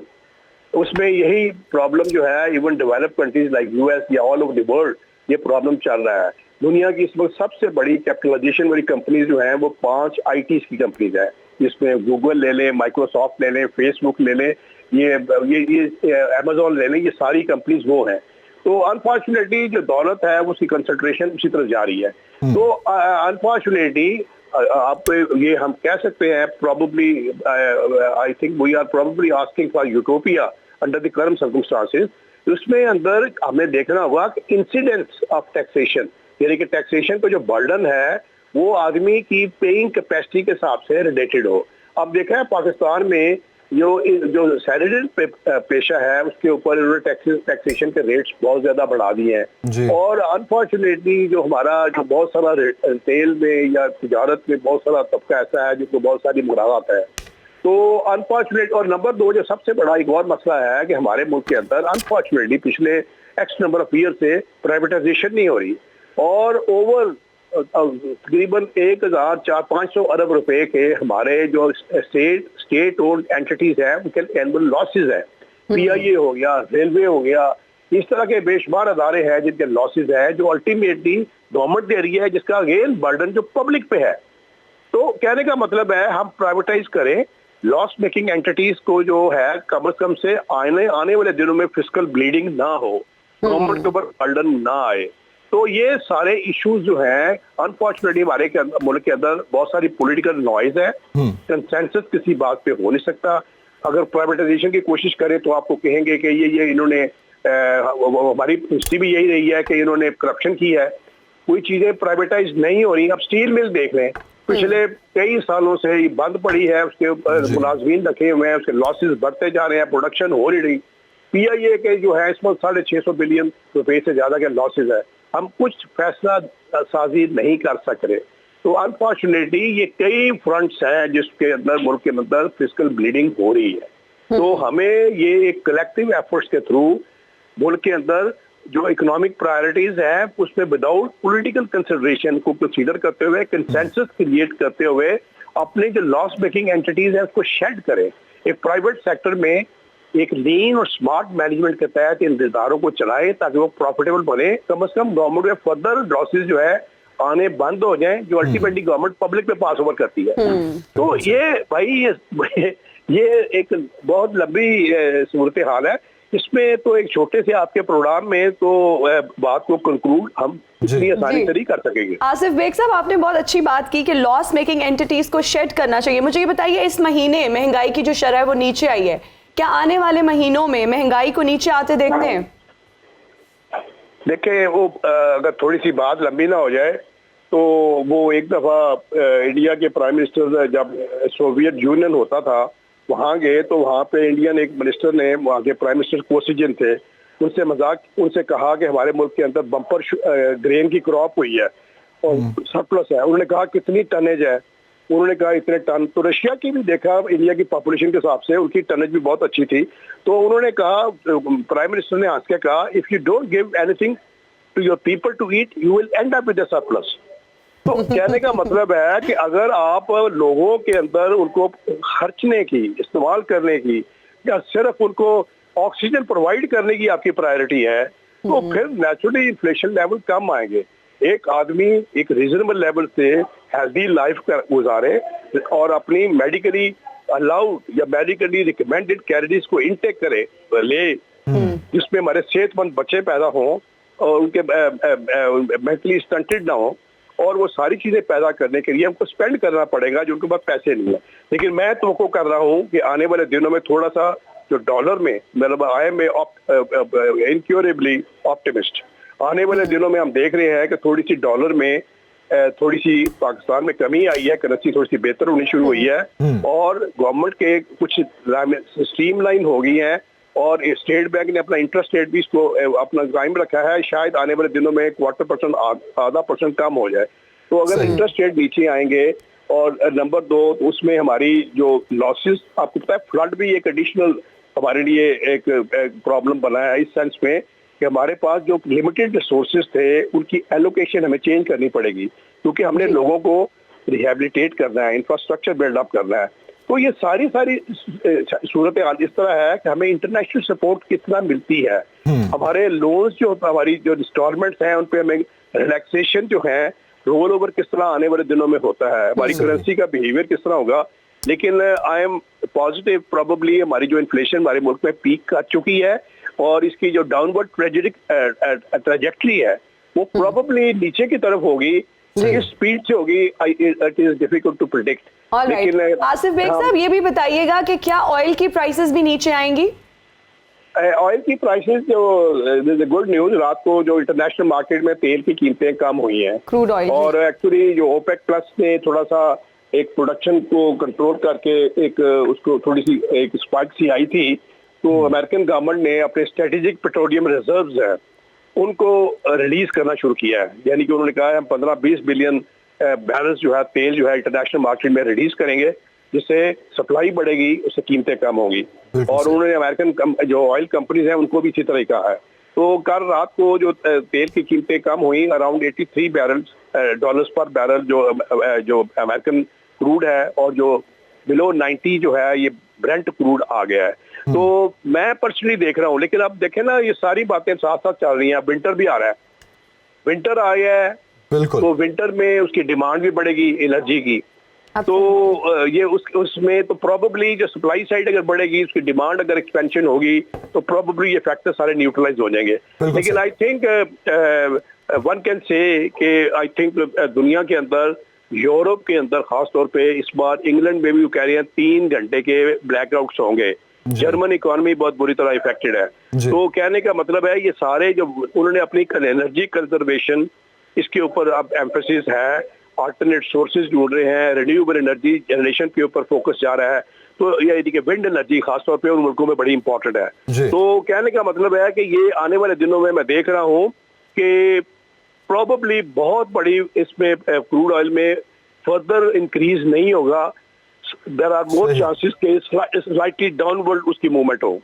उसमें यही प्रॉब्लम जो है, even developed countries like US या ऑल ओवर द वर्ल्ड ये प्रॉब्लम चल रहा है। दुनिया की इस वक्त सबसे बड़ी कैपिटलाइजेशन वाली कंपनीज जो हैं वो 5 IT की कंपनीज है, जिसमें गूगल ले लें, माइक्रोसॉफ्ट ले लें, फेसबुक ले लें, ये अमेजोन ले लें, ये सारी कंपनीज वो हैं। तो अनफॉर्चुनेटली जो दौलत है उसकी कंसंट्रेशन उसी तरफ जा रही है। तो अनफॉर्चुनेटली आप ये हम कह सकते हैं, probably I think we are probably asking for utopia under the current circumstances. उसमें अंदर हमें देखना होगा कि इंसिडेंट्स ऑफ टैक्सेशन, यानी कि टैक्सेशन का जो बर्डन है वो आदमी की पेइंग कैपेसिटी के हिसाब से रिलेटेड हो। अब देखा है पाकिस्तान में जो सैलरीड पेशा है उसके ऊपर इन्होंने टैक्सेशन के रेट्स बहुत ज्यादा बढ़ा दिए हैं, और अनफॉर्चुनेटली जो हमारा जो बहुत सारा रिटेल में या तिजारत में बहुत सारा तबका ऐसा है जिसको बहुत सारी मुरादात है। तो अनफॉर्चुनेट, और नंबर 2 जो सबसे बड़ा एक और मसला है कि हमारे मुल्क के अंदर अनफॉर्चुनेटली पिछले एक्स नंबर ऑफ ईयर से प्राइवेटाइजेशन नहीं हो रही, और ओवर तकरीबन 1,400-500 अरब रुपए के हमारे जो स्टेट ओन्ड एंटिटीज हैं उनके एनुअल लॉसेज है। PIA हो गया, रेलवे हो गया, इस तरह के बेशुमार अदारे हैं जिनके लॉसेज है, जो अल्टीमेटली गवर्नमेंट दे रही है, जिसका अगेन बर्डन जो पब्लिक पे है। तो कहने का मतलब है हम प्राइवेटाइज करें, लॉस मेकिंग एंटिटीज को जो है कम से कम से आने वाले दिनों में फिस्कल ब्लीडिंग ना हो, गवर्नमेंट के ऊपर बर्डन ना आए। तो ये सारे इश्यूज जो हैं अनफॉर्चुनेटली हमारे मुल्क के अंदर बहुत सारी पॉलिटिकल नॉइज है, कंसेंसस किसी बात पे हो नहीं सकता। अगर प्राइवेटाइजेशन की कोशिश करें तो आपको कहेंगे कि ये इन्होंने हमारी हिस्ट्री भी यही रही है कि इन्होंने करप्शन की है, कोई चीजें प्राइवेटाइज नहीं हो रही। अब स्टील मिल देख लें, पिछले कई सालों से ये बंद पड़ी है, उसके ऊपर मुलाजमीन रखे हुए हैं, उसके लॉसेज बढ़ते जा रहे हैं, प्रोडक्शन हो नहीं रही। PIA के जो है इस वक्त 650 बिलियन रुपए से ज्यादा के लॉसेज है, हम कुछ फैसला साजी नहीं कर सक रहे। तो अनफॉर्चुनेटली ये कई फ्रंट्स हैं जिसके अंदर मुल्क के अंदर फिस्कल ब्लीडिंग हो रही है। तो हमें ये एक कलेक्टिव एफर्ट्स के थ्रू मुल्क के अंदर जो इकोनॉमिक प्रायोरिटीज हैं उसमें विदाउट पॉलिटिकल कंसिडरेशन को कंसीडर करते हुए, कंसेंसस क्रिएट करते हुए अपने जो लॉस मेकिंग एंटिटीज हैं उसको शेड करें। एक प्राइवेट सेक्टर में एक लीन और स्मार्ट मैनेजमेंट के तहत इन इदारों को चलाए ताकि वो प्रॉफिटेबल बने। कम से कम गवर्नमेंट में फर्दर लॉसेज जो है आने बंद हो जाएं, जो अल्टीमेटली गवर्नमेंट पब्लिक पे पास ओवर करती है। तो ये भाई ये एक बहुत लंबी सूरत हाल है। इसमें तो एक छोटे से आपके प्रोग्राम में तो बात को कंक्लूड हम इतनी आसानी से नहीं कर सकेंगे। आसिफ बेग साहब, आपने बहुत अच्छी बात की कि लॉस मेकिंग एंटिटीज को शेड करना चाहिए। मुझे ये बताइए, इस महीने महंगाई की जो शरह है वो नीचे आई है, क्या आने वाले महीनों में महंगाई को नीचे आते देखते हैं? देखिए, वो अगर थोड़ी सी बात लंबी ना हो जाए तो वो एक दफा इंडिया के प्राइम मिनिस्टर जब सोवियत यूनियन होता था वहां गए तो वहां पे इंडियन एक मिनिस्टर ने, वहां के प्राइम मिनिस्टर कोसिजिन थे, उनसे कहा कि हमारे मुल्क के अंदर बम्पर ग्रेन की क्रॉप हुई है और सरप्लस है। उन्होंने कहा कितनी टनेज है, उन्होंने कहा इतने टन। तो रशिया की भी देखा, इंडिया की पॉपुलेशन के हिसाब से उनकी टनेज भी बहुत अच्छी थी। तो उन्होंने कहा, प्राइम मिनिस्टर ने हंस के कहा, if you don't give anything to your people to eat you will end up with a surplus. तो कहने का मतलब है कि अगर आप लोगों के अंदर उनको खर्चने की, इस्तेमाल करने की, या सिर्फ उनको ऑक्सीजन प्रोवाइड करने की आपकी प्रायोरिटी है तो फिर नेचुरली इन्फ्लेशन लेवल कम आएंगे। एक आदमी एक रीजनेबल लेवल से हेल्दी लाइफ गुजारे और अपनी मेडिकली अलाउड या मेडिकली रिकमेंडेड कैलोरीज को इनटेक करे ले, जिसमें हमारे सेहतमंद बच्चे पैदा हों और उनके मेंटली स्टंटेड ना हो, और वो सारी चीजें पैदा करने के लिए हमको स्पेंड करना पड़ेगा जो उनके पास पैसे नहीं है। लेकिन मैं तो कर रहा हूँ कि आने वाले दिनों में थोड़ा सा जो डॉलर में, मतलब आई एम इनक्योरेबली ऑप्टिमिस्ट, आने वाले दिनों में हम देख रहे हैं कि थोड़ी सी डॉलर में थोड़ी सी पाकिस्तान में कमी आई है, करेंसी थोड़ी सी बेहतर होनी शुरू हुई है और गवर्नमेंट के कुछ स्ट्रीमलाइन हो गई है और स्टेट बैंक ने अपना इंटरेस्ट रेट भी इसको अपना कायम रखा है। शायद आने वाले दिनों में 0.25% आधा परसेंट कम हो जाए। तो अगर इंटरेस्ट रेट नीचे आएंगे और नंबर 2 तो उसमें हमारी जो लॉसेस, आपको पता है फ्लड भी एक एडिशनल हमारे लिए एक प्रॉब्लम बना है इस सेंस में कि हमारे पास जो लिमिटेड रिसोर्सेज थे उनकी एलोकेशन हमें चेंज करनी पड़ेगी क्योंकि हमने लोगों को रिहेबिलिटेट करना है, इंफ्रास्ट्रक्चर बिल्डअप करना है। तो ये सारी सूरत हाल इस तरह है कि हमें इंटरनेशनल सपोर्ट कितना मिलती है, हमारे लोन्स जो हमारी जो इंस्टॉलमेंट्स हैं उन पे हमें रिलैक्सेशन जो है रोल ओवर किस तरह आने वाले दिनों में होता है, हमारी करेंसी का बिहेवियर किस तरह होगा। लेकिन आई एम पॉजिटिव, प्रोबेबली हमारी जो इन्फ्लेशन हमारे मुल्क में पीक कर चुकी है और इसकी जो डाउनवर्ड ट्रेजेक्टरी है वो प्रोबेबली नीचे की तरफ होगी, किस स्पीड से होगी it is difficult to predict. लेकिन आसिफ बेग साहब ये भी बताइएगा कि क्या ऑयल की प्राइसेस भी नीचे आएंगी? ऑयल की प्राइसेस जो गुड न्यूज, रात को जो इंटरनेशनल मार्केट में तेल की कीमतें कम हुई हैं क्रूड ऑयल, और एक्चुअली जो ओपेक प्लस ने थोड़ा सा एक प्रोडक्शन को कंट्रोल करके एक उसको थोड़ी सी एक स्पाइक सी आई थी, तो अमेरिकन गवर्नमेंट ने अपने स्ट्रेटेजिक पेट्रोलियम रिजर्व्स हैं उनको रिलीज करना शुरू किया है। यानी कि उन्होंने कहा है हम 15-20 बिलियन बैरल्स जो है तेल जो है इंटरनेशनल मार्केट में रिलीज करेंगे, जिससे सप्लाई बढ़ेगी, उससे कीमतें कम होंगी। और उन्होंने अमेरिकन जो ऑयल कंपनीज हैं उनको भी इसी तरह कहा है। तो कल रात को जो तेल की कीमतें कम हुई, अराउंड $83 पर बैरल जो अमेरिकन क्रूड है और जो बिलो 90 जो है ये ब्रेंट क्रूड आ गया है। तो मैं पर्सनली देख रहा हूँ, लेकिन अब देखें ना ये सारी बातें साथ साथ चल रही हैं। विंटर भी आ रहा है, विंटर आ गया है, तो विंटर में उसकी डिमांड भी बढ़ेगी एनर्जी की, तो ये उसमें तो प्रोबेबली जो सप्लाई साइड अगर बढ़ेगी, उसकी डिमांड अगर एक्सपेंशन होगी तो प्रोबेबली ये फैक्टर सारे न्यूट्रलाइज हो जाएंगे। लेकिन I think one can say कि आई थिंक दुनिया के अंदर, यूरोप के अंदर खास तौर पे इस बार इंग्लैंड में भी वो कह रहे हैं 3 घंटे के ब्लैकआउट्स होंगे। जर्मन इकोनॉमी बहुत बुरी तरह इफेक्टेड है। तो कहने का मतलब है ये सारे जो उन्होंने अपनी एनर्जी कंजर्वेशन इसके ऊपर अब एम्फेसिस है, अल्टरनेट सोर्सेज ढूंढ रहे हैं, रिन्यूएबल एनर्जी जनरेशन के ऊपर फोकस जा रहा है। तो ये देखिए विंड एनर्जी खासतौर पे उन मुल्कों में बड़ी इंपॉर्टेंट है। तो कहने का मतलब है कि ये आने वाले दिनों में मैं देख रहा हूँ कि प्रोबेबली बहुत बड़ी इसमें क्रूड ऑयल में फर्दर इंक्रीज नहीं होगा। देयर आर मोर चांसेस के स्लाइटली डाउनवर्ड उसकी मूवमेंट हो।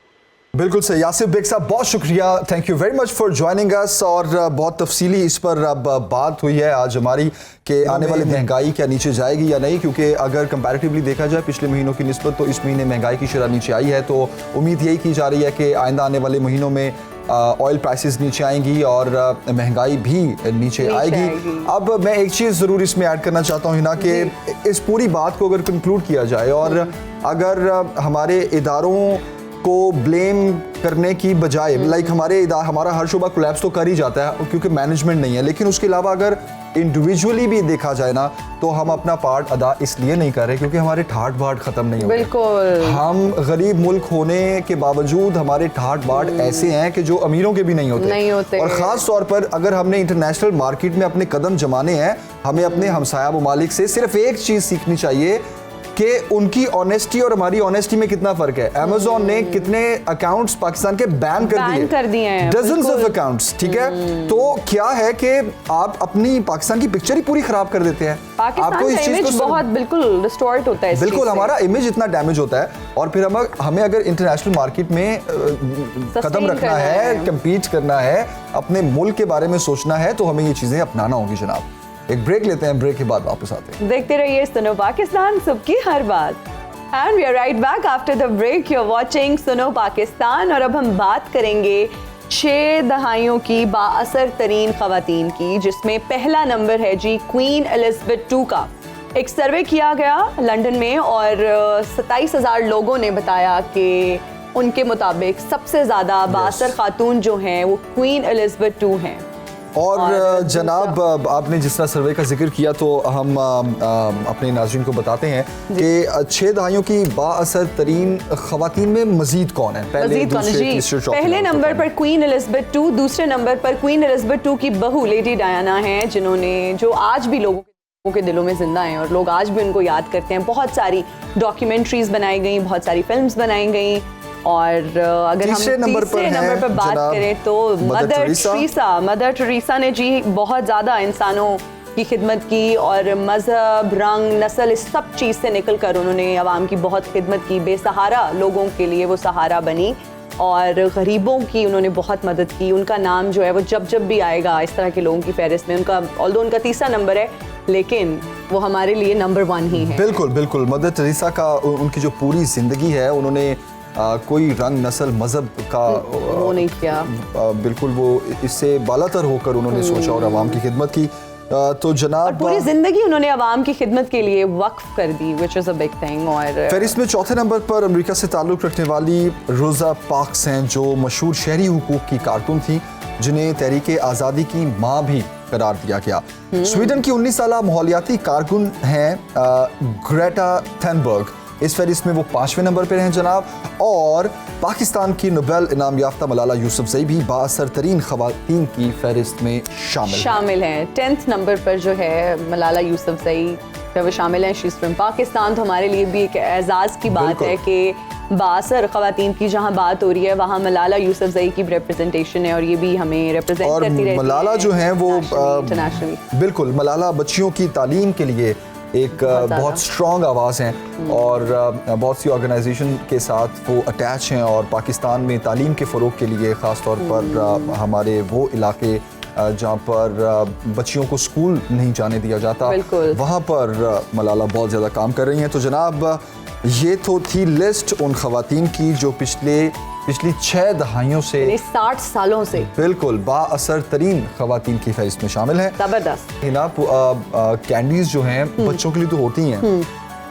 बिल्कुल सही। आसिफ बेग साहब बहुत शुक्रिया, thank you very much for joining us. और बहुत तफसीली इस पर अब बात हुई है आज हमारी कि आने वाली महंगाई क्या नीचे जाएगी या नहीं, क्योंकि अगर कंपैरेटिवली देखा जाए पिछले महीनों की निस्बत तो इस महीने महंगाई की शरह नीचे आई है। तो उम्मीद यही की जा रही है कि आइंदा आने वाले महीनों में ऑयल प्राइसेस नीचे आएंगी और महंगाई भी नीचे आएगी। अब मैं एक चीज़ ज़रूर इसमें ऐड करना चाहता हूँ हिना कि इस पूरी बात को अगर कंक्लूड किया जाए और अगर हमारे इदारों को ब्लेम करने की बजाय हमारा हर शुबा कोलैप्स तो कर ही जाता है क्योंकि मैनेजमेंट नहीं है, लेकिन उसके अलावा अगर इंडिविजुअली भी देखा जाए ना तो हम अपना पार्ट अदा इसलिए नहीं कर रहे क्योंकि हमारे ठाट बाट खत्म नहीं होते। बिल्कुल, हम गरीब मुल्क होने के बावजूद हमारे ठाट बाट ऐसे हैं कि जो अमीरों के भी नहीं होते। और ख़ास तौर पर अगर हमने इंटरनेशनल मार्केट में अपने कदम जमाने हैं, हमें अपने हमसाया ममालिक से सिर्फ एक चीज़ सीखनी चाहिए कि उनकी ऑनेस्टी और हमारी ऑनेस्टी में कितना फर्क है। अमेज़न ने कितने अकाउंट्स पाकिस्तान के बैन कर दिए हैं, डजन्स ऑफ अकाउंट्स, ठीक है। तो क्या है कि आप अपनी पाकिस्तान की पिक्चर ही पूरी खराब कर देते हैं। आपको इस चीज को बहुत बिल्कुल डिस्टॉर्ट होता है, बिल्कुल हमारा इमेज इतना डैमेज होता है। और फिर हमें अगर इंटरनेशनल मार्केट में कदम रखना है, कम्पीट करना है, अपने मुल्क के बारे में सोचना है, तो हमें ये चीजें अपनाना होगी जनाब। एक ब्रेक लेते हैं, ब्रेक के बाद वापस आते हैं। देखते रहिए सुनो पाकिस्तान, सबकी हर बात। And we are right back after the break. You are watching Suno Pakistan और अब हम बात करेंगे 6 दहाइयों की बाअसर तरीन खवातीन की, जिसमें पहला नंबर है जी क्वीन एलिजाबेथ II का। एक सर्वे किया गया लंदन में और 27,000 लोगों ने बताया कि उनके मुताबिक सबसे ज़्यादा बाअसर खातून जो हैं वो क्वीन एलिजाबेथ II हैं। और जनाब आपने जिस तरह सर्वे का जिक्र किया तो हम अपने नाज़रीन को बताते हैं कि 6 दहाइयों की बाअसर तरीन ख़वातीन में मजीद कौन है? पहले नंबर पर क्वीन एलिज़ाबेथ II, दूसरे नंबर पर क्वीन एलिज़ाबेथ II की बहू लेडी डायना है, जो आज भी लोगों के दिलों में जिंदा हैं और लोग आज भी उनको याद करते हैं। बहुत सारी डॉक्यूमेंट्रीज बनाई गई, बहुत सारी फिल्म्स बनाई गई। और अगर हम तीसरे नंबर पर बात करें तो मदर टेरेसा ने जी बहुत ज़्यादा इंसानों की खिदमत की और मज़हब, रंग, नस्ल, इस सब चीज़ से निकल कर उन्होंने आवाम की बहुत खिदमत की। बेसहारा लोगों के लिए वो सहारा बनी और गरीबों की उन्होंने बहुत मदद की। उनका नाम जो है वो जब भी आएगा इस तरह के लोगों की फहरिस्त में, उनका तीसरा नंबर है लेकिन वो हमारे लिए नंबर 1 ही है। बिल्कुल मदर टेरेसा का उनकी जो पूरी ज़िंदगी है उन्होंने कोई रंग, नस्ल, मज़हब का वो नहीं किया। बिल्कुल वो इससे बालातर होकर उन्होंने सोचा और आवाम की खिदमत की। तो जनाब पूरी जिंदगी उन्होंने आवाम की खिदमत के लिए वक्फ कर दी, which is a big thing। और फेरिस में चौथे नंबर पर अमेरिका से ताल्लुक़ रखने वाली रोज़ा पार्क्स हैं, जो मशहूर शहरी हुकूक की कारकुन थी, जिन्हें तहरीक आज़ादी की माँ भी करार दिया गया। स्वीडन की 19 साला माहौलियाती कारकुन हैं ग्रेटा थनबर्ग। इस फहरिस्त में वो 5वें नंबर पर हैं जनाब। और पाकिस्तान की नोबेल इनाम याफ्ता मलाला यूसुफजई भी बाअसर तरीन ख़वातीन की फहरिस्त में शामिल हैं। 10th नंबर पर जो है मलाला यूसुफजई वो शामिल हैं। She is from Pakistan. तो हमारे लिए भी एक एजाज़ की बात है कि बाअसर ख़वातीन की जहाँ बात हो रही है वहाँ मलाला यूसुफजई की रिप्रेजेंटेशन है और ये भी हमें रिप्रेजेंट करती रहती है। मलाला जो है वो बिल्कुल मलाला बच्चियों की तालीम के लिए एक बहुत स्ट्रॉन्ग आवाज़ हैं और बहुत सी ऑर्गेनाइजेशन के साथ वो अटैच हैं और पाकिस्तान में तालीम के फ़रोग के लिए ख़ास तौर पर हमारे वो इलाके जहाँ पर बच्चियों को स्कूल नहीं जाने दिया जाता, वहाँ पर मलाला बहुत ज़्यादा काम कर रही हैं। तो जनाब ये तो थी लिस्ट उन ख़वातीन की जो पिछली 6 दहाइयों से 60 सालों से बिल्कुल बाअसर तरीन ख़वातीन की फहरिस्त में शामिल हैं। जबरदस्त। कैंडीज जो हैं बच्चों के लिए तो होती हैं,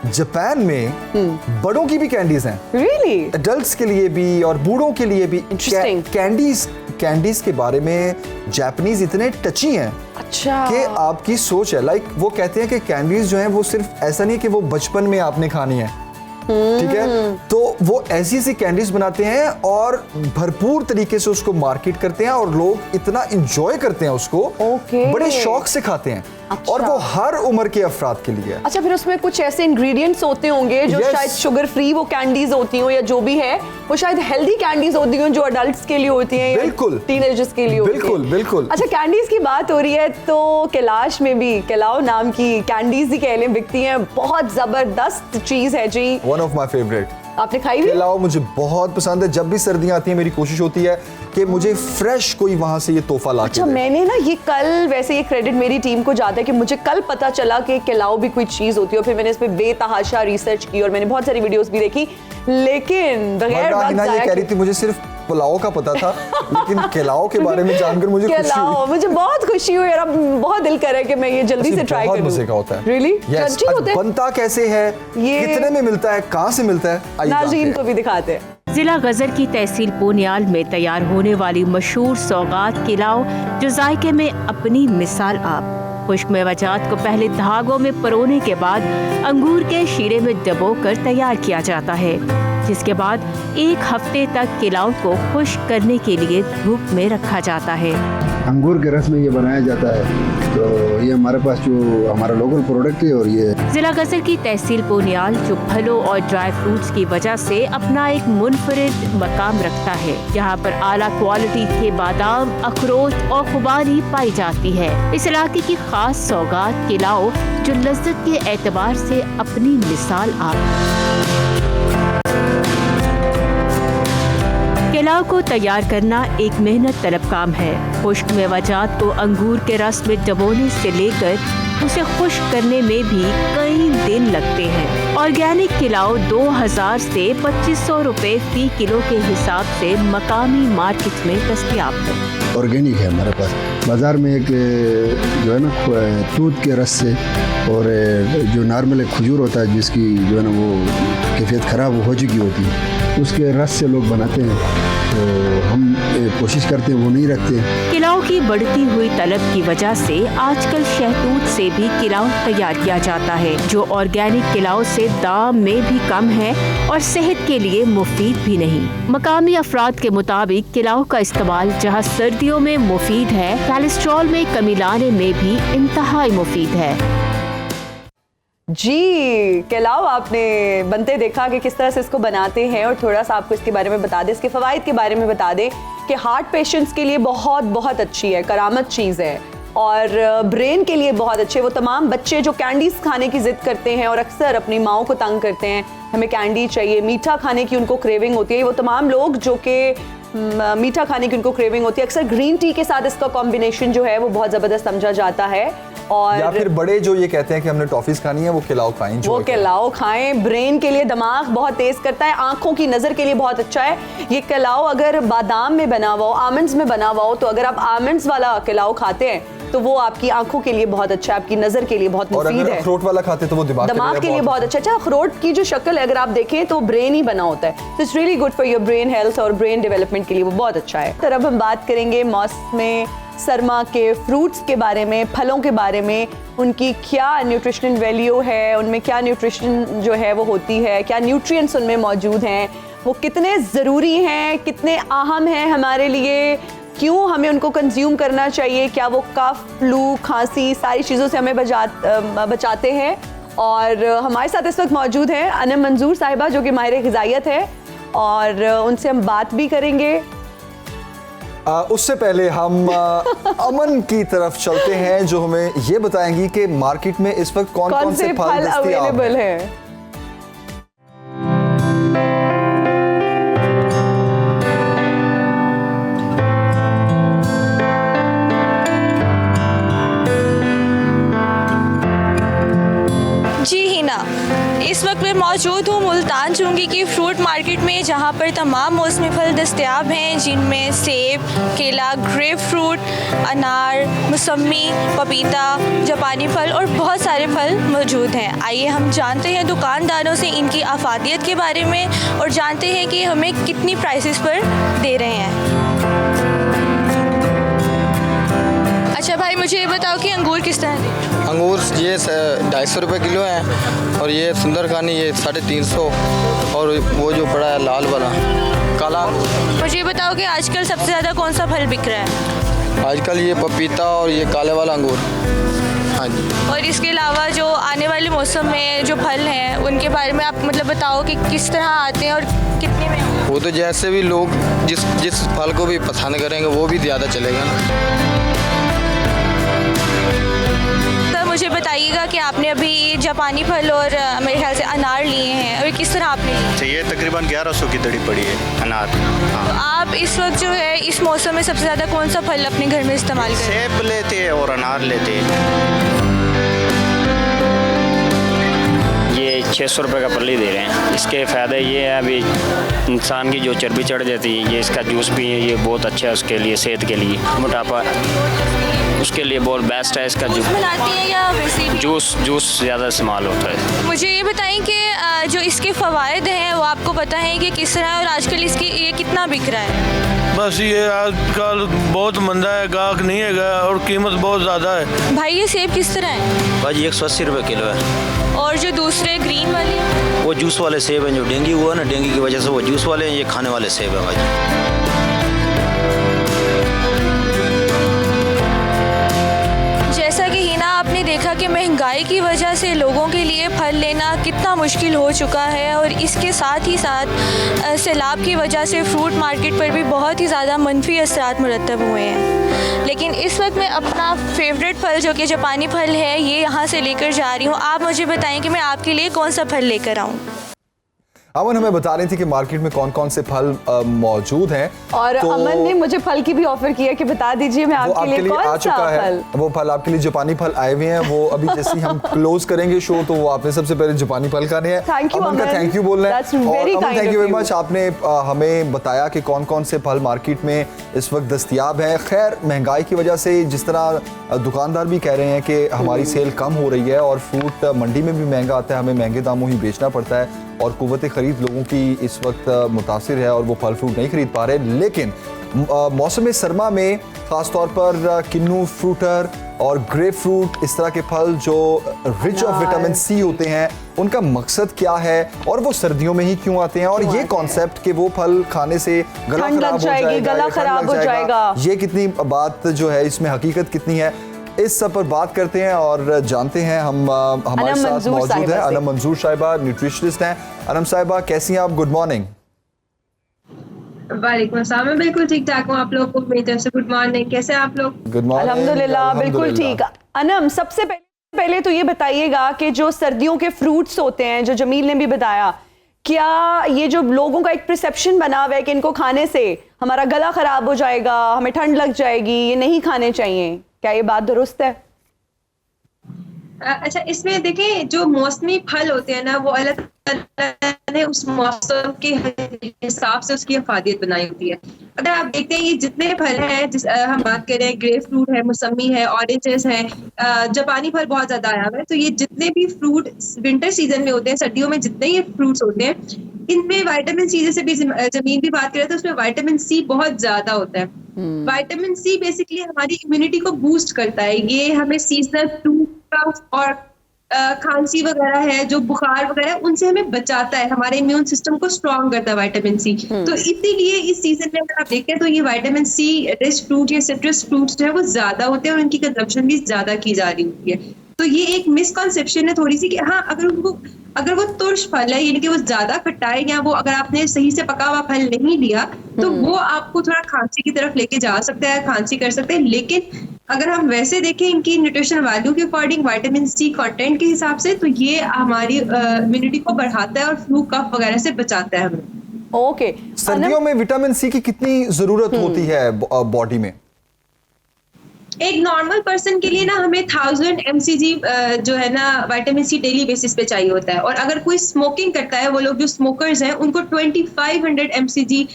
जापान में बड़ों की भी कैंडीज हैं। Really? एडल्ट्स के लिए भी और बूढ़ों के लिए भी। कैंडीज के बारे में जापानीज इतने टची हैं कि आपकी सोच है। लाइक वो कहते हैं कि कैंडीज जो हैं वो सिर्फ ऐसा नहीं कि वो बचपन में आपने खानी है, ठीक है, तो वो ऐसी कैंडीज बनाते हैं और भरपूर तरीके से उसको मार्केट करते हैं और लोग इतना एंजॉय करते हैं उसको, बड़े शौक से खाते हैं। और वो हर उम्र के अफराद के लिए। अच्छा, फिर उसमें कुछ ऐसे इंग्रेडिएंट्स होते होंगे जो शायद शुगर फ्री वो कैंडीज होती हो या जो भी है वो शायद हेल्दी कैंडीज होती हो जो अडल्ट्स के लिए होती हैं, बिल्कुल टीनेजर्स के लिए होती हैं। बिल्कुल। अच्छा, कैंडीज की बात हो रही है तो कैलाश में भी केलाओ नाम की कैंडीज ही कह लें बिकती हैं। बहुत जबरदस्त चीज है जी, वन ऑफ माई फेवरेट। आपने खाई भी? केलाओ मुझे बहुत पसंद है। जब भी सर्दियां आती हैं मेरी कोशिश होती है कि मुझे फ्रेश कोई वहां से ये तोहफा ला के अच्छा, मैंने ना ये कल, वैसे ये क्रेडिट मेरी टीम को जाता है कि मुझे कल पता चला कि केलाओ भी कोई चीज होती है और फिर मैंने इस पे बेतहाशा रिसर्च की और मैंने बहुत सारी वीडियोस भी देखी, लेकिन बगैर वक्त ये कह रही थी मुझे सिर्फ पुलाव का पता था लेकिन केलाओ के बारे में जानकर मुझे खुशी हुई। मुझे बहुत खुशी हुई और अब बहुत दिल कर रहा है कि मैं ये जल्दी से ट्राई करूं। बहुत मजे का होता है। रियली? बनता कैसे है, ये कितने में मिलता है, कहाँ से मिलता है, नाज़रीन को भी दिखाते हैं। जिला गजर की तहसील पूनियाल में तैयार होने वाली मशहूर सौगात केलाओ जो जायके में अपनी मिसाल आप। खुश्क मेवाजात को पहले धागों में परोने के बाद अंगूर के शीरे में डबोकर तैयार किया जाता है, जिसके बाद 1 हफ्ते तक केलाओ को खुश्क करने के लिए धूप में रखा जाता है। अंगूर के रस में ये बनाया जाता है, तो ये हमारे पास जो हमारा लोकल प्रोडक्ट है। और ये जिला गजर की तहसील पूनियाल जो फलों और ड्राई फ्रूट्स की वजह से अपना एक मुनफरिद मकाम रखता है, यहाँ पर आला क्वालिटी के बादाम, अखरोट और खुबानी पाई जाती है। इस इलाके की खास सौगात केलाओ जो लज्जत के एतबार से अपनी मिसाल आप। केलाओ को तैयार करना एक मेहनत तलब काम है। खुश्क मेवाजात को अंगूर के रस में डबोने से लेकर उसे खुश्क करने में भी कई दिन लगते हैं। ऑर्गेनिक केलाओ 2000 से 2500 रुपए फी किलो के हिसाब से मकामी मार्केट में दस्तयाब है। ऑर्गेनिक है हमारे पास। बाज़ार में एक जो है ना दूध के रस से और जो नॉर्मल खजूर होता है जिसकी जो है ना वो कैफियत ख़राब हो चुकी होती है, उसके रस से लोग बनाते हैं। तो हम कोशिश करते हैं वो नहीं रखते। किलाओं की बढ़ती हुई तलब की वजह से आजकल शहतूत से भी किलाव तैयार किया जाता है, जो ऑर्गेनिक किलाओं से दाम में भी कम है और सेहत के लिए मुफीद भी नहीं। मकामी अफराद के मुताबिक किलाओं का इस्तेमाल जहाँ सर्दियों में मुफीद है, कोलेस्ट्रॉल में कमी लाने में भी इंतहाई मुफीद है। जी केलाव आपने बनते देखा कि किस तरह से इसको बनाते हैं, और थोड़ा सा आपको इसके बारे में बता दें, इसके फ़वाइद के बारे में बता दें कि हार्ट पेशेंट्स के लिए बहुत बहुत अच्छी है, करामत चीज़ है, और ब्रेन के लिए बहुत अच्छे। वो तमाम बच्चे जो कैंडीज़ खाने की ज़िद करते हैं और अक्सर अपनी माओ को तंग करते हैं, हमें कैंडी चाहिए, मीठा खाने की उनको क्रेविंग होती है, वो तमाम लोग जो कि मीठा खाने की उनको क्रेविंग होती है, अक्सर ग्रीन टी के साथ इसका कॉम्बिनेशन जो है वो बहुत ज़बरदस्त समझा जाता है। और या फिर बड़े जो ये कहते हैं कि हमने टॉफीज खानी है, वो केलाव खाएं, वो केलाव खाएं, ब्रेन के लिए दिमाग बहुत तेज करता है, आंखों की नज़र के लिए बहुत अच्छा है ये केलाव। अगर बादाम में बना हुआ हो, आमंड्स में बना हुआ हो, तो अगर आप आमंड्स वाला केलाव खाते हैं तो वो आपकी आंखों के लिए बहुत अच्छा है, आपकी नज़र के लिए बहुत मुफीद है। और अगर अखरोट वाला खाते तो वो दिमाग के लिए बहुत अच्छा। अखरोट की जो शक्ल है अगर आप देखें तो ब्रेन ही बना होता है, तो it's really good for your brain health और ब्रेन डेवलपमेंट के लिए वो बहुत अच्छा है। तो अब हम बात करेंगे मौसम सरमा के फ्रूट्स के बारे में, फलों के बारे में, उनकी क्या न्यूट्रिशनल वैल्यू है, उनमें क्या न्यूट्रिशन जो है वो होती है, क्या न्यूट्रिएंट्स उनमें मौजूद हैं, वो कितने ज़रूरी हैं, कितने अहम हैं हमारे लिए, क्यों हमें उनको कंज्यूम करना चाहिए, क्या वो कफ, फ्लू, खांसी सारी चीज़ों से हमें बचाते हैं। और हमारे साथ इस वक्त मौजूद हैं अनम मंजूर साहिबा जो कि माहिर ग़िज़ाइयत है, और उनसे हम बात भी करेंगे। उससे पहले हम अमन की तरफ चलते हैं जो हमें ये बताएंगी कि मार्केट में इस वक्त कौन कौन से फल अवेलेबल है। जी हिना, इस वक्त मैं मौजूद हूँ मुल्तान चुंगी की फ्रूट मार्केट में, जहाँ पर तमाम मौसमी फल दस्तयाब हैं, जिनमें सेब, केला, ग्रेप फ्रूट, अनार, मौसमी, पपीता, जापानी फल और बहुत सारे फल मौजूद हैं। आइए हम जानते हैं दुकानदारों से इनकी अफादियत के बारे में और जानते हैं कि हमें कितनी प्राइसेस पर दे रहे हैं। अच्छा भाई, मुझे ये बताओ कि अंगूर किस तरह है? अंगूर ये 250 रुपये किलो है, और ये सुंदरखानी ये 350, और वो जो बड़ा है लाल वाला काला। मुझे ये बताओ कि आजकल सबसे ज़्यादा कौन सा फल बिक रहा है? आजकल ये पपीता और ये काले वाला अंगूर। हाँ जी। और इसके अलावा जो आने वाले मौसम में जो फल हैं उनके बारे में आप मतलब बताओ कि किस तरह आते हैं और कितने में? वो तो जैसे भी लोग जिस फल को भी पसंद करेंगे वो भी ज़्यादा चलेगा ना। मुझे बताइएगा कि आपने अभी जापानी फल और मेरे ख्याल से अनार लिए हैं, और किस तरह आपने लिए? ये तकरीबन 1100 की दड़ी पड़ी है अनार। हाँ। तो आप इस वक्त जो है इस मौसम में सबसे ज़्यादा कौन सा फल अपने घर में इस्तेमाल करते हैं? सेब लेते हैं और अनार लेते हैं। ये 600 रुपये का पल्ली दे रहे हैं। इसके फ़ायदे ये है, अभी इंसान की जो चर्बी चढ़ जाती है, ये इसका जूस भी है, ये बहुत अच्छा है उसके लिए, सेहत के लिए, मोटापा उसके लिए बहुत बेस्ट है इसका जूस। बनाती है या वैसे ही? जूस ज़्यादा इस्तेमाल होता है। मुझे ये बताएं कि जो इसके फ़वाइद हैं वो आपको पता है कि किस तरह है, और आजकल इसकी ये कितना बिक रहा है? बस ये आजकल बहुत मंदा है, गाहक नहीं है और कीमत बहुत ज़्यादा है। भाई ये सेब किस तरह है? भाजी 180 रुपये किलो है। और जो दूसरे ग्रीन वाले? वो जूस वाले सेब हैं, जो डेंगू हुआ ना, डेंगू की वजह से वो जूस वाले हैं, ये खाने वाले सेब है भाजी। जैसा कि हिना आपने देखा कि महंगाई की वजह से लोगों के लिए फल लेना कितना मुश्किल हो चुका है, और इसके साथ ही साथ सैलाब की वजह से फ्रूट मार्केट पर भी बहुत ही ज़्यादा मनफी असरात मुरतब हुए हैं। लेकिन इस वक्त मैं अपना फेवरेट फल जो कि जापानी फल है ये यहाँ से लेकर जा रही हूँ। आप मुझे बताएं कि मैं आपके लिए कौन सा फल लेकर आऊँ। अमन हमें बता रही थी कि मार्केट में कौन कौन से फल मौजूद हैं, और तो अमन ने मुझे फल की भी ऑफर किया कि बता दीजिए मैं आपके लिए कौन आ चुका सा है फल? वो फल आपके लिए जापानी फल आए हुए हैं। वो अभी जैसे ही हम क्लोज करेंगे शो तो वो आपने सबसे पहले जापानी फल खाने हैं। अमन का थैंक यू बोलना है। और अमन थैंक यू वेरी मच, आपने हमें बताया कि कौन कौन से फल मार्केट में इस वक्त दस्तयाब है। खैर महंगाई की वजह से जिस तरह दुकानदार भी कह रहे हैं कि हमारी सेल कम हो रही है और फ्रूट मंडी में भी महंगा आता है, हमें महंगे दामों ही बेचना पड़ता है और कुव्वत खरीद लोगों की इस वक्त मुतासिर है और वो फल फ्रूट नहीं खरीद पा रहे। लेकिन मौसम सरमा में ख़ास तौर पर किन्नू फ्रूटर और ग्रेप फ्रूट, इस तरह के फल जो रिच ऑफ विटामिन सी होते हैं, उनका मकसद क्या है और वो सर्दियों में ही क्यों आते हैं, और ये कॉन्सेप्ट कि वो फल खाने से गला खराब हो जाएगा, गला खराब हो जाएगा, ये कितनी बात जो है इसमें हकीकत कितनी है, इस सब पर बात करते हैं और जानते हैं। हम हमारे साथ मौजूद हैं अनम मंजूर साहिबा, न्यूट्रिशनिस्ट हैं। अनम साहिबा कैसी हैं आप? Good morning. वालेकुम अस्सलाम, मैं बिल्कुल ठीक ठाक हूँ। आप लोग को मेरी तरफ से गुड मॉर्निंग। कैसे हैं आप लोग? Good morning. अल्हम्दुलिल्लाह बिल्कुल ठीक। अनम, सबसे पहले तो ये बताइएगा कि जो सर्दियों के फ्रूट्स होते हैं, जो जमील ने भी बताया, क्या ये जो लोगों का एक परसेप्शन बना हुआ है कि इनको खाने से हमारा गला खराब हो जाएगा, हमें ठंड लग जाएगी, ये नहीं खाने चाहिए, क्या ये बात दुरुस्त है? अच्छा, इसमें देखें जो मौसमी फल होते हैं ना, वो अल्लाह ताला ने उस मौसम के हिसाब से उसकी अफादियत बनाई होती है। अगर आप देखते हैं ये जितने फल हैं, हम बात करें ग्रेप फ्रूट है, मौसमी है, ऑरेंजेस है, जापानी फल बहुत ज्यादा आया हुआ है, तो ये जितने भी फ्रूट विंटर सीजन में होते हैं, सर्दियों में जितने ये फ्रूट्स होते हैं, इनमें विटामिन सी, जैसे भी जमीन भी बात करें तो उसमें विटामिन सी बहुत ज्यादा होता है। विटामिन सी बेसिकली हमारी इम्यूनिटी को बूस्ट करता है। ये हमें सीजनल फ्लू और खांसी वगैरह है, जो बुखार वगैरह है, उनसे हमें बचाता है, हमारे इम्यून सिस्टम को स्ट्रॉन्ग करता है विटामिन सी। तो इसीलिए इस सीजन में अगर आप देखें तो ये विटामिन सी रिच फ्रूट या सिट्रस फ्रूट्स जो है वो ज्यादा होते हैं और उनकी कंजम्पशन भी ज्यादा की जा रही होती है। तो ये एक मिसकॉन्सेप्शन है थोड़ी सी कि हाँ, अगर वो तुर्श फल है, यानी कि वो ज्यादा खट्टा है, या वो अगर आपने सही से पका हुआ फल नहीं लिया तो वो आपको थोड़ा खांसी की तरफ लेके जा सकता है, खांसी कर सकते हैं। लेकिन अगर हम वैसे देखें इनकी न्यूट्रिशनल वैल्यू के अकॉर्डिंग, विटामिन सी कंटेंट के हिसाब से, तो ये हमारी इम्यूनिटी को बढ़ाता है और फ्लू कफ वगैरह से बचाता है हमें। ओके, सर्दियों में विटामिन सी की कितनी जरूरत होती है बॉडी में? एक नॉर्मल पर्सन के लिए ना हमें 1000 mcg जो है ना विटामिन सी डेली बेसिस पे चाहिए होता है, और अगर कोई स्मोकिंग करता है, वो लोग जो स्मोकर्स हैं, उनको 2500 mcg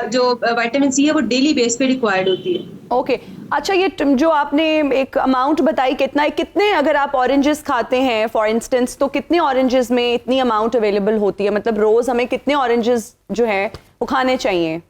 जो विटामिन सी है वो डेली बेस पे रिक्वायर्ड होती है। ओके, अच्छा, ये जो आपने एक अमाउंट बताई, कितने अगर आप ऑरेंजेस खाते हैं फॉर इंस्टेंस, तो कितने ऑरेंजेस में इतनी अमाउंट अवेलेबल होती है? मतलब रोज हमें कितने ऑरेंजेस जो है वो खाने चाहिए?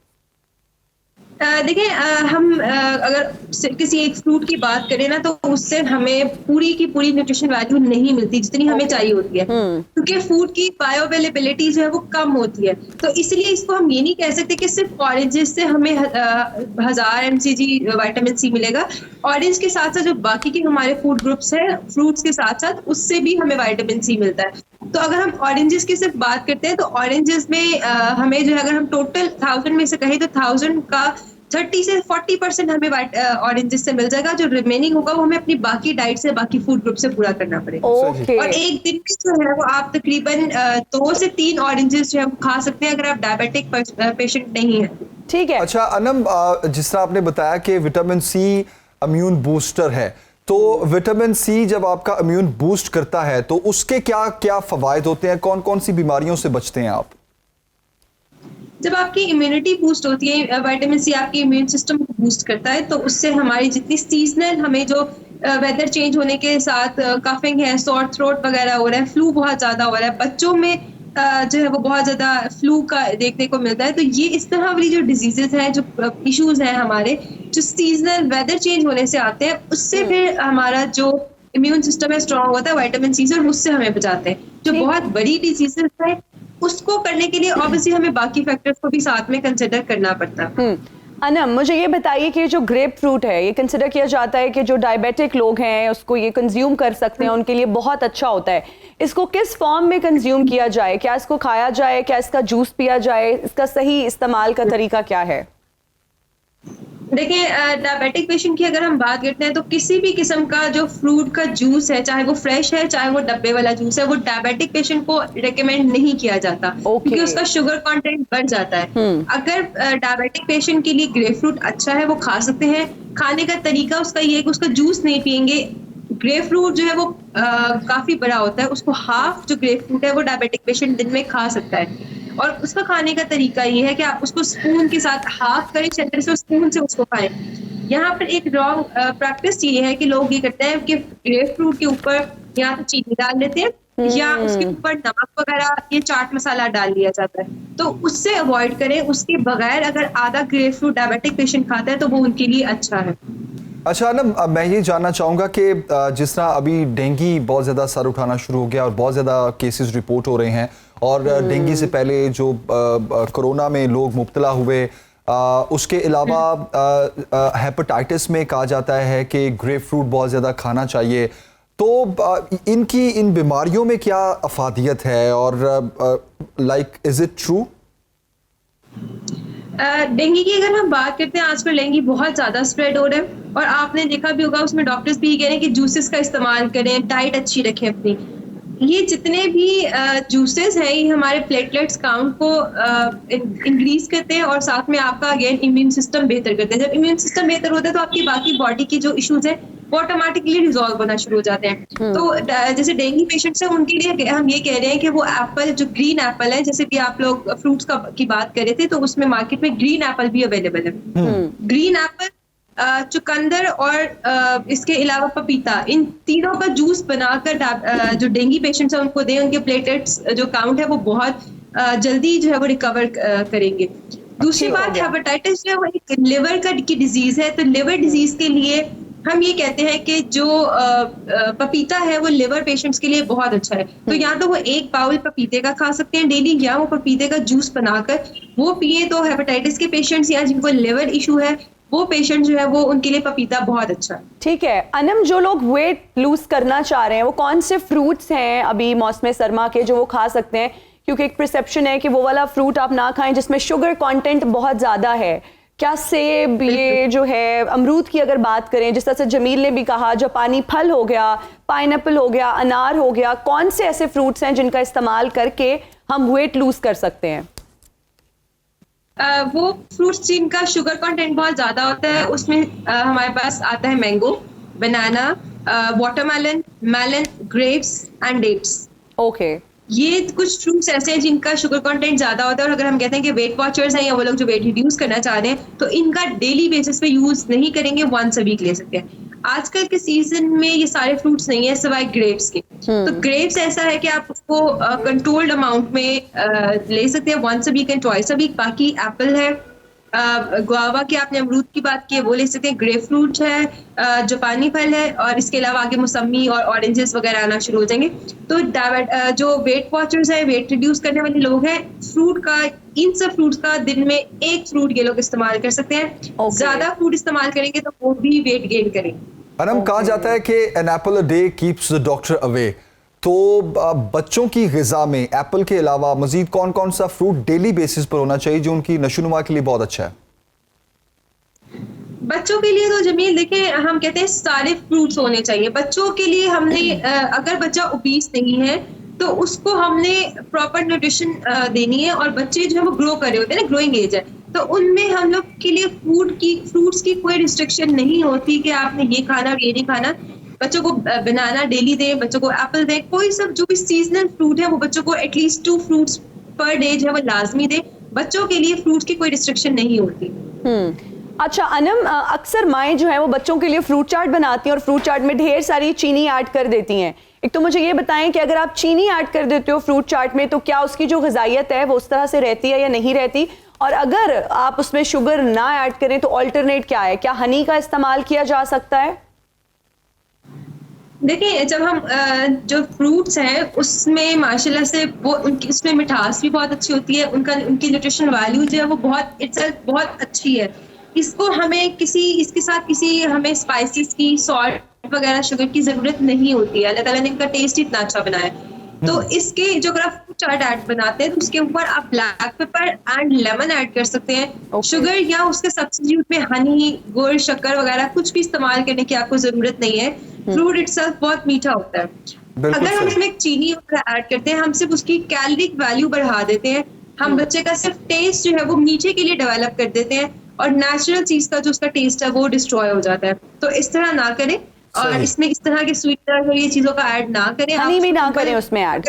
देखिए, हम अगर किसी एक फ्रूट की बात करें ना, तो उससे हमें पूरी की पूरी न्यूट्रिशन वैल्यू नहीं मिलती जितनी हमें चाहिए होती है, क्योंकि फूड की बायो अवेलेबिलिटी जो है वो कम होती है। तो इसलिए इसको हम ये नहीं कह सकते कि सिर्फ ऑरेंजेस से हमें 1000 mcg विटामिन सी मिलेगा। ऑरेंज के साथ साथ जो बाकी के हमारे फूड ग्रुप्स हैं, फ्रूट्स के साथ साथ, उससे भी हमें विटामिन सी मिलता है। तो अगर हम ऑरेंजेस की सिर्फ बात करते हैं तो ऑरेंजेस में हमें जो है, अगर हम टोटल 1000 में से कहें तो 1000 का 30 से 40% हमें ऑरेंजेस से मिल जाएगा। जो रिमेनिंग होगा वो हमें अपनी बाकी डाइट से, बाकी फूड ग्रुप से पूरा करना पड़ेगा। और एक दिन में जो है वो आप तकरीबन 2 से 3 ऑरेंजेस जो है खा सकते हैं अगर आप डायबिटिक पेशेंट नहीं है। ठीक है। अच्छा अनम, जिस तरह आपने बताया कि विटामिन सी इम्यून बूस्टर है, तो विटामिन सी जब आपका इम्यून बूस्ट करता है तो उसके क्या क्या फवायद होते हैं? कौन कौन सी बीमारियों से बचते हैं आप? जब आपकी इम्यूनिटी बूस्ट होती है, विटामिन सी आपके इम्यून सिस्टम को बूस्ट करता है, तो उससे हमारी जितनी सीजनल, हमें जो वेदर चेंज होने के साथ कफिंग है, सॉर थ्रोट वगैरह हो रहा है, फ्लू बहुत ज्यादा हो रहा है, बच्चों में जो है वो बहुत ज्यादा फ्लू का देखने को मिलता है। तो ये इस तरह वाली जो डिजीजेज हैं, जो इश्यूज हैं हमारे, जो सीजनल वेदर चेंज होने से आते हैं, उससे फिर हमारा जो इम्यून सिस्टम है स्ट्रॉन्ग होता है विटामिन सी से, और उससे हमें बचाते हैं। जो बहुत बड़ी डिजीजेज है उसको करने के लिए ऑब्वियसली हमें बाकी फैक्टर्स को भी साथ में कंसिडर करना पड़ता है। अनम, मुझे ये बताइए कि जो ग्रेप फ्रूट है, ये कंसिडर किया जाता है कि जो डायबिटिक लोग हैं उसको ये कंज्यूम कर सकते हैं, उनके लिए बहुत अच्छा होता है। इसको किस फॉर्म में कंज्यूम किया जाए? क्या इसको खाया जाए, क्या इसका जूस पिया जाए? इसका सही इस्तेमाल का तरीका क्या है? देखिए, डायबिटिक पेशेंट की अगर हम बात करते हैं तो किसी भी किस्म का जो फ्रूट का जूस है, चाहे वो फ्रेश है चाहे वो डब्बे वाला जूस है, वो डायबिटिक पेशेंट को रिकमेंड नहीं किया जाता, क्योंकि उसका शुगर कंटेंट बढ़ जाता है। अगर डायबिटिक पेशेंट के लिए ग्रेप फ्रूट अच्छा है, वो खा सकते हैं। खाने का तरीका उसका ये है कि उसका जूस नहीं पियेंगे। ग्रेप फ्रूट जो है वो काफी बड़ा होता है, उसको हाफ जो ग्रेप फ्रूट है वो डायबिटिक पेशेंट दिन में खा सकता है। और उसका खाने का तरीका ये है कि आप उसको स्पून के साथ हाफ करें, सेंटर से स्पून से उसको खाएं। यहाँ पर एक रॉन्ग प्रैक्टिस ये है कि लोग ये करते हैं कि ग्रेप फ्रूट के ऊपर या तो चीनी डाल लेते हैं या उसके ऊपर नमक वगैरह ये चाट मसाला डाल दिया जाता है, तो उससे अवॉइड करें। उसके बगैर अगर आधा ग्रेप फ्रूट डायबिटिक पेशेंट खाता है तो वो उनके लिए अच्छा है। अच्छा ना, मैं ये जानना चाहूँगा कि जिस तरह अभी डेंगू बहुत ज़्यादा सर उठाना शुरू हो गया और बहुत ज़्यादा केसेस रिपोर्ट हो रहे हैं, और डेंगू से पहले जो कोरोना में लोग मुब्तला हुए, उसके अलावा हेपेटाइटिस में कहा जाता है कि ग्रेप फ्रूट बहुत ज़्यादा खाना चाहिए, तो इन बीमारियों में क्या अफादियत है और like is it true? Dengue की अगर हम बात करते हैं, आजकल डेंगू बहुत ज़्यादा स्प्रेड हो रहा है और आपने देखा भी होगा, उसमें डॉक्टर्स भी कह रहे हैं कि जूसेस का इस्तेमाल करें, डाइट अच्छी रखें अपनी। ये जितने भी जूसेस हैं ये हमारे प्लेटलेट्स काउंट को इंक्रीज करते हैं और साथ में आपका अगेन इम्यून सिस्टम बेहतर करते हैं। जब इम्यून सिस्टम बेहतर होता है तो आपकी बाकी बॉडी की जो इश्यूज हैं वो ऑटोमेटिकली रिजॉल्व होना शुरू हो जाते हैं। तो जैसे डेंगू पेशेंट्स हैं उनके लिए हम ये कह रहे हैं कि वो एप्पल, जो ग्रीन एप्पल है, जैसे कि आप लोग फ्रूट्स की बात कर रहे थे, तो उसमें मार्केट में ग्रीन एप्पल भी अवेलेबल है। ग्रीन एप्पल, चुकंदर और इसके अलावा पपीता, इन तीनों का जूस बनाकर जो डेंगू पेशेंट्स हैं उनको दें। उनके प्लेटलेट्स जो काउंट है वो बहुत जल्दी जो है वो रिकवर करेंगे। दूसरी बात, हेपेटाइटिस जो है वो एक लिवर की डिजीज है, तो लिवर डिजीज के लिए हम ये कहते हैं कि जो पपीता है वो लिवर पेशेंट्स के लिए बहुत अच्छा है। तो या तो वो एक बाउल पपीते का खा सकते हैं डेली, या वो पपीते का जूस बनाकर वो पिए। तो हेपेटाइटिस के पेशेंट्स या जिनको लिवर इशू है वो पेशेंट जो है वो उनके लिए पपीता बहुत अच्छा है। ठीक है अनम, जो लोग वेट लूज करना चाह रहे हैं वो कौन से फ्रूट्स हैं अभी मौसम सरमा के जो वो खा सकते हैं? क्योंकि एक परसेप्शन है कि वो वाला फ्रूट आप ना खाएं जिसमें शुगर कंटेंट बहुत ज़्यादा है। क्या सेब, ये जो है अमरूद की अगर बात करें, जिस तरह से जमील ने भी कहा, जापानी फल हो गया, पाइनएप्पल हो गया, अनार हो गया, कौन से ऐसे फ्रूट्स हैं जिनका इस्तेमाल करके हम वेट लूज कर सकते हैं? वो फ्रूट्स जिनका शुगर कंटेंट बहुत ज्यादा होता है, उसमें हमारे पास आता है mango, banana, watermelon, melon, grapes and dates. Okay, ये कुछ फ्रूट्स ऐसे हैं जिनका शुगर कंटेंट ज्यादा होता है, और अगर हम कहते हैं कि वेट वॉचर्स हैं या वो लोग जो वेट रिड्यूस करना चाह रहे हैं तो इनका डेली बेसिस पे यूज नहीं करेंगे, वंस अ वीक ले सकते हैं। आजकल के सीजन में ये सारे फ्रूट्स नहीं है सिवाय ग्रेप्स के। तो ग्रेप्स ऐसा है कि आप उसको कंट्रोल्ड अमाउंट में ले सकते हैं, once a week and twice a week. बाकी एप्पल है, गुआवा की आपने अमरूद की बात की है वो ले सकते हैं, ग्रेप फ्रूट है, जापानी फल है, और इसके अलावा आगे मौसमी और ऑरेंजेस वगैरह आना शुरू हो जाएंगे। तो जो वेट वॉचर्स है, वेट रिड्यूस करने वाले लोग हैं, फ्रूट का, इन सब फ्रूट्स का दिन में एक फ्रूट ये लोग इस्तेमाल कर सकते हैं। ज्यादा फ्रूट इस्तेमाल करेंगे तो वो भी वेट गेन करेंगे। अनम, कहा जाता है कि an apple a day keeps the doctor away, तो बच्चों की ग़िज़ा में एप्पल के अलावा मजीद कौन कौन सा फ्रूट डेली बेसिस पर होना चाहिए जो उनकी नशोनुमा के लिए बहुत अच्छा है? बच्चों के लिए तो जमील देखें, हम कहते हैं सारे फ्रूट्स होने चाहिए बच्चों के लिए। हमने अगर बच्चा ओबीस नहीं है तो उसको हमने प्रॉपर न्यूट्रिशन देनी है, और बच्चे जो है वो ग्रो कर रहे होते हैं ना, ग्रोइंग एज है, तो उनमें हम लोग के लिए फ्रूट्स की कोई रिस्ट्रिक्शन नहीं होती कि आपने ये खाना और ये नहीं खाना। बच्चों को बनाना डेली दें, बच्चों को एप्पल दें, कोई सब जो भी सीजनल फ्रूट है वो बच्चों को एटलीस्ट 2 फ्रूट्स पर डे जो है वो लाजमी दें। बच्चों के लिए फ्रूट्स की कोई रिस्ट्रिक्शन नहीं होती। अच्छा अनम, अक्सर माएँ जो हैं वो बच्चों के लिए फ्रूट चाट बनाती हैं और फ्रूट चाट में ढेर सारी चीनी ऐड कर देती हैं। एक तो मुझे ये बताएं कि अगर आप चीनी ऐड कर देते हो फ्रूट चाट में तो क्या उसकी जो ग़िज़ाइयत है वो उस तरह से रहती है या नहीं रहती? और अगर आप उसमें शुगर ना ऐड करें तो अल्टरनेट क्या है? क्या हनी का इस्तेमाल किया जा सकता है? देखिए, जब हम जो फ्रूट्स हैं उसमें माशाल्लाह से वो उनकी उसमें मिठास भी बहुत अच्छी होती है, उनकी न्यूट्रिशन वैल्यू जो है वो बहुत अच्छी है। इसको हमें इसके साथ किसी हमें स्पाइसेस की, सॉल्ट वगैरह, शुगर की जरूरत नहीं होती है। अल्लाह ताला ने इनका टेस्ट इतना अच्छा बनाया है। तो इसके जो अगर आप फ्रूट चाट ऐड बनाते हैं तो उसके ऊपर आप black pepper and lemon add कर सकते हैं। शुगर या उसके सब्स्टिट्यूट में हनी, गुड़, शक्कर वगैरह कुछ भी इस्तेमाल करने की आपको जरूरत नहीं है। फ्रूट इटसेल्फ बहुत मीठा होता है। अगर हम इसमें चीनी वगैरह ऐड करते हैं हम सिर्फ उसकी कैलोरिक वैल्यू बढ़ा देते हैं। हम बच्चे का सिर्फ टेस्ट जो है वो मीठे के लिए डेवलप कर देते हैं और नेचुरल चीज का जो उसका टेस्ट है वो डिस्ट्रॉय हो जाता है। तो इस तरह ना करें और इसमें इस तरह के स्वीटनर और ये चीजों का ऐड ना करें। हनी भी ना करें उसमें ऐड,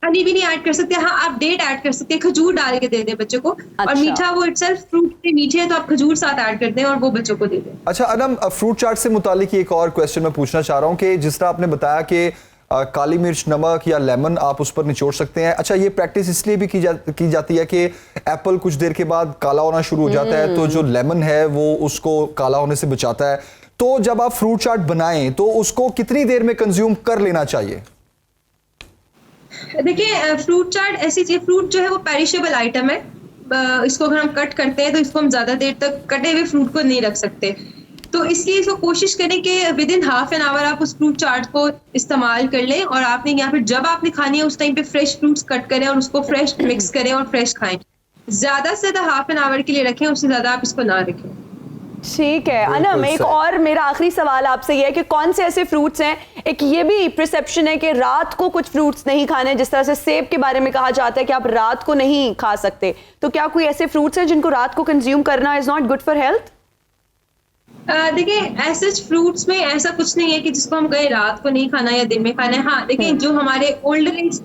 हनी भी नहीं ऐड कर सकते। हाँ, आप डेट ऐड कर सकते हैं, खजूर डाल के दे दें बच्चों को। अच्छा। और मीठा वो इटसेल्फ फ्रूट से मीठे है तो आप खजूर साथ ऐड कर दें और वो बच्चों को दे दें। अच्छा अनम, फ्रूट चाट से मुतालिक एक और क्वेश्चन मैं पूछना चाह रहा हूँ कि जिस तरह आपने बताया कि काली मिर्च, नमक या लेमन आप उस पर निचोड़ सकते हैं। अच्छा, ये प्रैक्टिस इसलिए भी की जाती है कि एप्पल कुछ देर के बाद काला होना शुरू हो जाता है, तो जो लेमन है वो उसको काला होने से बचाता है। तो जब आप फ्रूट चाट बनाएं तो उसको कितनी देर में कंज्यूम कर लेना चाहिए? देखिए, फ्रूट चाट ऐसी चीज, फ्रूट जो है वो पेरिशेबल आइटम है। इसको अगर हम कट करते हैं तो इसको हम ज्यादा देर तक कटे हुए फ्रूट को नहीं रख सकते, तो इसलिए इसको कोशिश करें कि with in half an hour आप उस फ्रूट चाट को इस्तेमाल कर लें, और आपने या फिर जब आपने खानी है उस टाइम पे फ्रेश फ्रूट्स कट करें और उसको फ्रेश मिक्स करें और फ्रेश खाएं। ज्यादा से ज्यादा हाफ एन आवर के लिए रखें, उससे ज्यादा आप इसको ना रखें। ठीक है अनम, एक और मेरा आखिरी सवाल आपसे ये है कि कौन से ऐसे फ्रूट्स हैं, एक ये भी परसेप्शन है कि रात को कुछ फ्रूट्स नहीं खाने, जिस तरह से सेब के बारे में कहा जाता है कि आप रात को नहीं खा सकते, तो क्या कोई ऐसे फ्रूट्स हैं जिनको रात को कंज्यूम करना is not good for health? देखिए, ऐसे फ्रूट्स में ऐसा कुछ नहीं है कि जिसको हम कहें रात को नहीं खाना या दिन में खाना है। हाँ, देखिए, जो हमारे ओल्डर एज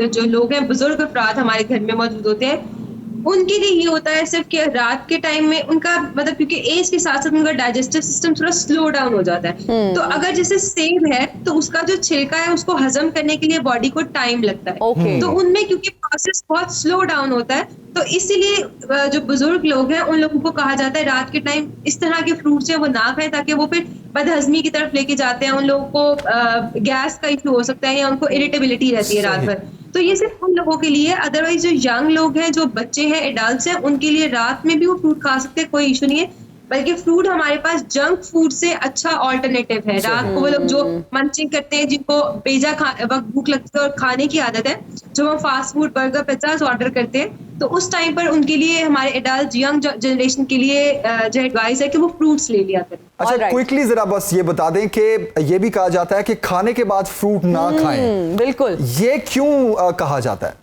जो लोग हैं, बुजुर्ग अफराद हमारे घर में मौजूद होते हैं, उनके लिए ये होता है सिर्फ कि रात के टाइम में उनका मतलब, क्योंकि एज के साथ साथ उनका डाइजेस्टिव सिस्टम थोड़ा स्लो डाउन हो जाता है, तो अगर जैसे सेब है तो उसका जो छिलका है उसको हजम करने के लिए बॉडी को टाइम लगता है, तो उनमें क्योंकि प्रोसेस बहुत स्लो डाउन होता है, तो इसीलिए जो बुजुर्ग लोग हैं उन लोगों को कहा जाता है रात के टाइम इस तरह के फ्रूट्स हैं वो ना खाएं, ताकि वो फिर बदहजमी की तरफ लेके जाते हैं। उन लोगों को गैस का इशू हो सकता है या उनको इरिटेबिलिटी रहती है रात भर, तो ये सिर्फ उन लोगों के लिए। अदरवाइज जो यंग लोग हैं, जो बच्चे हैं, एडल्ट्स हैं, उनके लिए रात में भी वो फ्रूट खा सकते हैं, कोई इशू नहीं है। बल्कि फ्रूट हमारे पास जंक फूड से अच्छा ऑल्टरनेटिव है। रात को वो लोग जो मंचिंग करते हैं, जिनको बेजा वक्त भूख लगती है और खाने की आदत है, जो हम fast food, burger, pizzas order करते हैं, तो उस टाइम पर उनके लिए, हमारे एडल्ट यंग जनरेशन के लिए जो एडवाइस है कि वो फ्रूट्स ले लिया करें। अच्छा, क्विकली जरा बस ये बता दें कि ये भी कहा जाता है कि खाने के बाद फ्रूट ना खाएं। बिल्कुल, ये क्यों कहा जाता है?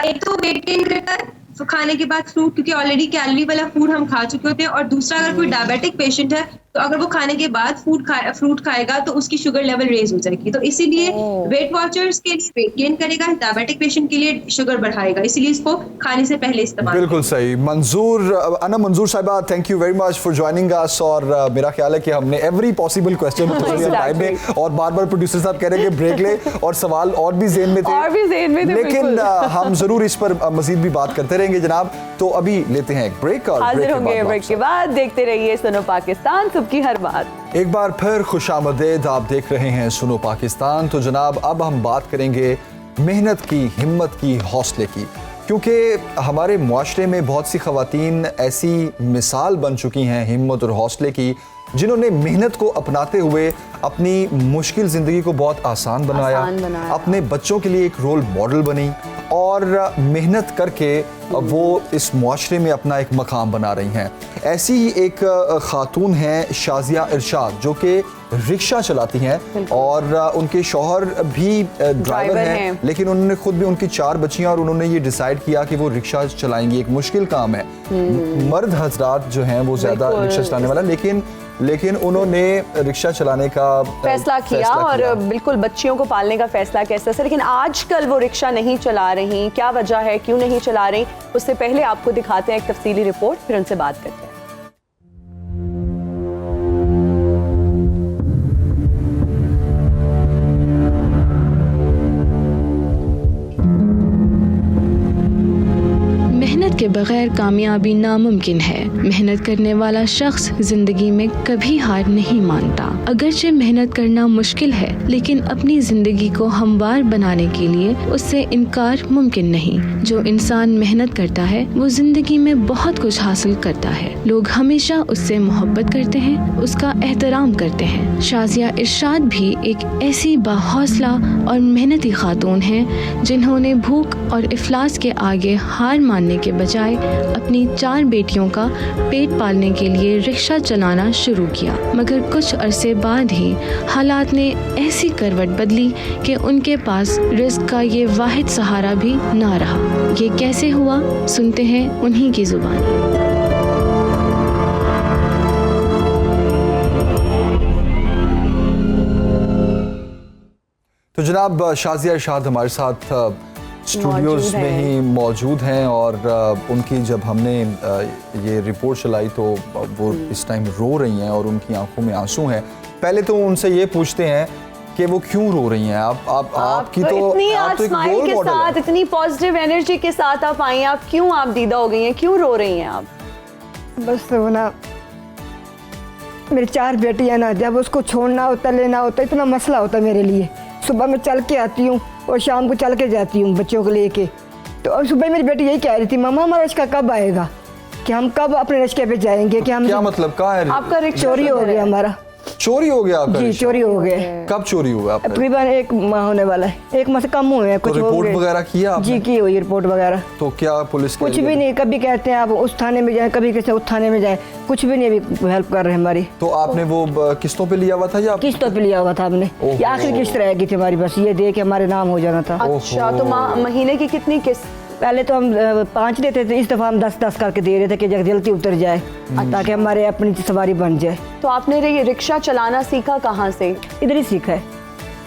एक तो वेट गेन करता है तो खाने के बाद फ्रूट, क्योंकि ऑलरेडी कैलोरी वाला फूड हम खा चुके होते हैं, और दूसरा अगर कोई डायबिटिक पेशेंट है तो अगर वो खाने के बाद फ्रूट खाएगा तो उसकी शुगर लेवल रेज हो जाएगी, तो इसीलिए वेट वॉचर्स के लिए वेट गेन करेगा, डायबिटिक पेशेंट के लिए शुगर बढ़ाएगा, इसीलिए इसको खाने से पहले इस्तेमाल। बिल्कुल सही। मंजूर साहिबा, thank you very much for joining us, और मेरा ख्याल है कि हमने एवरी पॉसिबल क्वेश्चन पूछ लिया टाइम में, और बार-बार प्रोड्यूसर साहब कह रहे हैं कि ब्रेक ले, और सवाल और भी ज़हन में थे, लेकिन हम जरूर इस पर मजीद भी बात करते रहेंगे जनाब। तो अभी लेते हैं एक ब्रेक, और ब्रेक के बाद देखते रहिए सुनो पाकिस्तान, सबकी हर बात। एक बार फिर खुशामदीद, आप देख रहे हैं सुनो पाकिस्तान। तो जनाब, अब हम बात करेंगे मेहनत की, हिम्मत की, हौसले की, क्योंकि हमारे मुआशरे में बहुत सी ख़वातीन ऐसी मिसाल बन चुकी हैं हिम्मत और हौसले की, जिन्होंने मेहनत को अपनाते हुए अपनी मुश्किल ज़िंदगी को बहुत आसान बनाया, अपने बच्चों के लिए एक रोल मॉडल बनी, और मेहनत करके वो इस मुआशरे में अपना एक मकाम बना रही हैं। ऐसी ही एक खातून हैं शाजिया इरशाद, जो कि रिक्शा चलाती हैं, और उनके शौहर भी ड्राइवर हैं, लेकिन उन्होंने खुद भी, उनकी 4 बच्चियां, और उन्होंने ये डिसाइड किया कि वो रिक्शा चलाएंगी। एक मुश्किल काम है, मर्द हजरात जो हैं वो ज़्यादा रिक्शा चलाने वाला, लेकिन उन्होंने रिक्शा चलाने का फैसला किया, और बिल्कुल बच्चियों को पालने का फैसला कैसा था। लेकिन आजकल वो रिक्शा नहीं चला रही, क्या वजह है, क्यों नहीं चला रही, उससे पहले आपको दिखाते हैं एक तफसीली रिपोर्ट, फिर उनसे बात करते हैं। मेहनत के बगैर कामयाबी नामुमकिन है। मेहनत करने वाला शख्स जिंदगी में कभी हार नहीं मानता। अगरचे मेहनत करना मुश्किल है, लेकिन अपनी जिंदगी को हमवार बनाने के लिए उससे इनकार मुमकिन नहीं। जो इंसान मेहनत करता है वो जिंदगी में बहुत कुछ हासिल करता है। लोग हमेशा उससे मोहब्बत करते हैं, उसका एहतराम करते हैं। शाजिया इरशाद भी एक ऐसी बाहौसला और मेहनती खातून हैं, जिन्होंने भूख और इफलास के आगे हार मानने के बजाय अपनी 4 बेटियों का पेट पालने के लिए रिक्शा चलाना शुरू किया। मगर कुछ अरसे बाद ही हालात ने ऐसी करवट बदली कि उनके पास रिस्क का ये वाहिद सहारा भी ना रहा। ये कैसे हुआ, सुनते हैं उन्हीं की जुबानी। तो जनाब, शाजिया इरशाद हमारे साथ स्टूडियोज़ में ही मौजूद हैं, और उनकी जब हमने ये रिपोर्ट चलाई तो वो इस टाइम रो रही हैं और उनकी आंखों में आंसू हैं। पहले तो उनसे ये पूछते हैं कि वो क्यों रो रही हैं? आपकी तो इतनी आप आज तो एक स्माइल रोल के मॉडल साथ, है। इतनी पॉजिटिव एनर्जी के साथ आप आई हैं, आप क्यों आप दीदा हो गई हैं, क्यों रो रही हैं आप? बस वो ना मेरी 4 बेटियां ना, जब उसको छोड़ना होता लेना होता इतना मसला होता मेरे लिए। सुबह मैं चल के आती हूँ और शाम को चल के जाती हूँ बच्चों को लेके। तो अब सुबह मेरी बेटी यही कह रही थी, मम्मा हमारा रिश्ता कब आएगा, कि हम कब अपने रिश्ते पे जाएंगे, कि हम क्या मतलब कहाँ है? आपका रिक्शा चोरी हो गया हमारा। चोरी हो गया आपका जी रिक्शा? चोरी हो गया। कब चोरी हुआ आपका? तकरीबन 1 माह होने वाला है, 1 माह से कम हुए हैं। तो कुछ हो रिपोर्ट गए। वगैरह किया आपने? जी की हुई रिपोर्ट वगैरह। तो क्या पुलिस कुछ भी नहीं, कभी कहते हैं आप उस थाने में जाएं, कभी कहते हैं उस थाने में जाएं, कुछ भी नहीं अभी हेल्प कर रहे हैं हमारी। तो आपने वो किस्तों पे लिया हुआ था या किस्तों पे लिया हुआ था हमने? ये आखिरी किस्त रह गई थी हमारी, बस ये दे के हमारे नाम हो जाना था। अच्छा, तो महीने की कितनी किस्त? पहले तो हम 5 देते थे, इस दफ़ा हम 10-10 करके दे रहे थे कि जल्दी उतर जाए ताकि हमारे अपनी सवारी बन जाए। तो आपने ये रिक्शा चलाना सीखा कहाँ से? इधर ही सीखा है।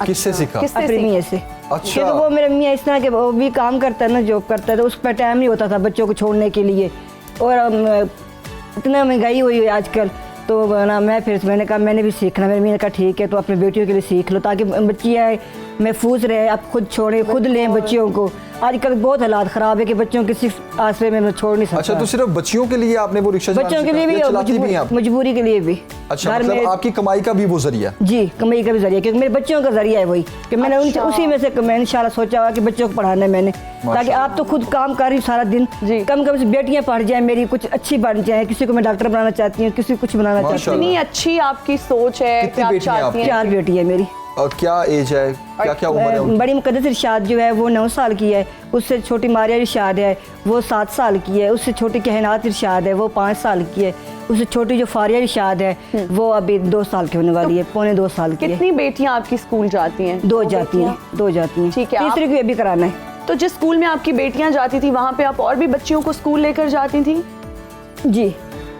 किससे सीखा? अपनी मियाँ से। अच्छा। तो वो मेरे मियाँ इस तरह के, वो भी काम करता है ना, जॉब करता है, तो उस पर टाइम नहीं होता था बच्चों को छोड़ने के लिए। और इतना महंगाई हुई है आजकल, तो ना मैंने कहा मैंने भी सीखना। मेरे मियाँ ने कहा ठीक है, तो अपने बेटियों के लिए सीख लो ताकि बच्चियाँ महफूज रहे, आप खुद छोड़ें, खुद लें बच्चियों को। आजकल बहुत हालात ख़राब है कि बच्चों के सिर्फ आसरे में छोड़ नहीं सकता। अच्छा, तो सिर्फ बच्चियों के लिए आपने वो रिक्शा बच्चों के लिए भी और मजबूरी के लिए भी। अच्छा, मतलब आपकी कमाई का भी वो जरिया? जी, कमाई का भी जरिया, क्योंकि मेरे बच्चों का जरिया है वही कि मैंने उसी में से मैंने इंशाल्लाह सोचा हुआ कि बच्चों को पढ़ाना है मैंने, ताकि आप तो खुद काम कर रही सारा दिन, कम से बेटियां पढ़ जाएं मेरी, कुछ अच्छी बन जाए। किसी को मैं डॉक्टर बनाना चाहती हूँ, किसी को कुछ बनाना चाहती हूँ। इतनी अच्छी आपकी सोच है। कितनी बेटियां हैं आपकी? 4 बेटी है मेरी। और क्या एज है, क्या क्या उम्र है उनकी? बड़ी मुकद्दस इरशाद जो है वो 9 साल की है, उससे छोटी मारिया इरशाद है वो 7 साल की है, उससे छोटी कहनात इरशाद है वो 5 साल की है, उससे छोटी जो फारिया इरशाद है वो अभी 2 साल की होने वाली है, पौने 2 साल की है। कितनी बेटियां आपकी स्कूल जाती हैं? 2 जाती हैं। 2 जाती हैं। ठीक है, तीसरी को ये भी कराना है। तो जिस स्कूल में आपकी बेटियां जाती थी वहाँ पे आप और भी बच्चियों को स्कूल लेकर जाती थी? जी,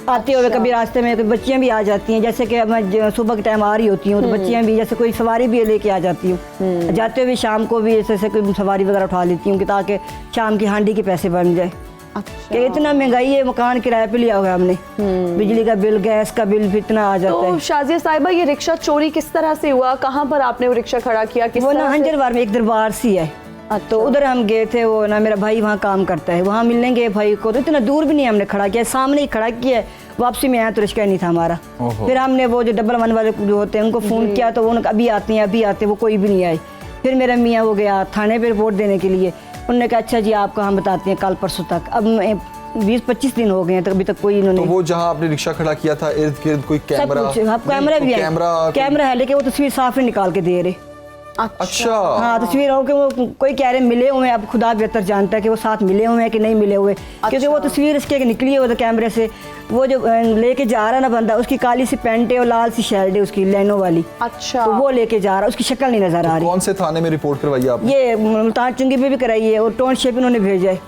आते हुए कभी रास्ते में बच्चियां भी आ जाती हैं, जैसे कि मैं सुबह के टाइम आ रही होती हूँ तो बच्चियां भी, जैसे कोई सवारी भी लेके आ जाती हूँ। जाते हुए शाम को भी जैसे कोई सवारी वगैरह उठा लेती हूँ कि ताकि शाम की हांडी के पैसे बन जाए। कि इतना महंगाई है, मकान किराए पे लिया हुआ हमने, बिजली का बिल, गैस का बिल भी इतना आ जाता है। तो शाजिया साहिबा, ये रिक्शा चोरी किस तरह से हुआ? कहाँ पर आपने वो रिक्शा खड़ा किया? वो ना हंजरवार में एक दरबार सी है, तो उधर हम गए थे। वो ना मेरा भाई वहाँ काम करता है, वहाँ मिलने गए भाई को, तो इतना दूर भी नहीं हमने खड़ा किया, सामने ही खड़ा किया। वापसी में आया तो रिक्शा नहीं था हमारा। फिर हमने वो जो 111 वाले जो होते हैं उनको फ़ोन किया, तो वो अभी आते हैं, अभी आते, वो कोई भी नहीं आए। फिर मेरा मियाँ वो गया थाने पे रिपोर्ट देने के लिए, उन्होंने कहा अच्छा जी आपको हम बताते हैं कल परसों तक। अब 20-25 दिन हो गए हैं, तो अभी तक कोई इन्होंने। तो वो जहाँ आपने रिक्शा खड़ा किया था इर्द गिर्द कोई कैमरा? कैमरा भी है, कैमरा है, लेकिन वो तस्वीर साफ नहीं निकाल के दे रहे। अच्छा। हाँ, तस्वीर हो कि वो कोई कह रहे मिले हुए हैं, अब खुदा बेहतर जानता है कि वो साथ मिले हुए हैं कि नहीं मिले हुए। क्योंकि वो तस्वीर इसके निकली है वो तो कैमरे से, वो जो लेके जा रहा है ना बंदा, उसकी काली सी पैंट है और लाल सी शर्ट है उसकी लाइनों वाली। अच्छा। तो वो लेके जा रहा है, उसकी शक्ल नहीं नजर आ रही। कौन से थाने में रिपोर्ट करवाई आपने? ये मुल्तान चुंगी पे भी कराई है और टाउनशिप इन्होंने भेजा है।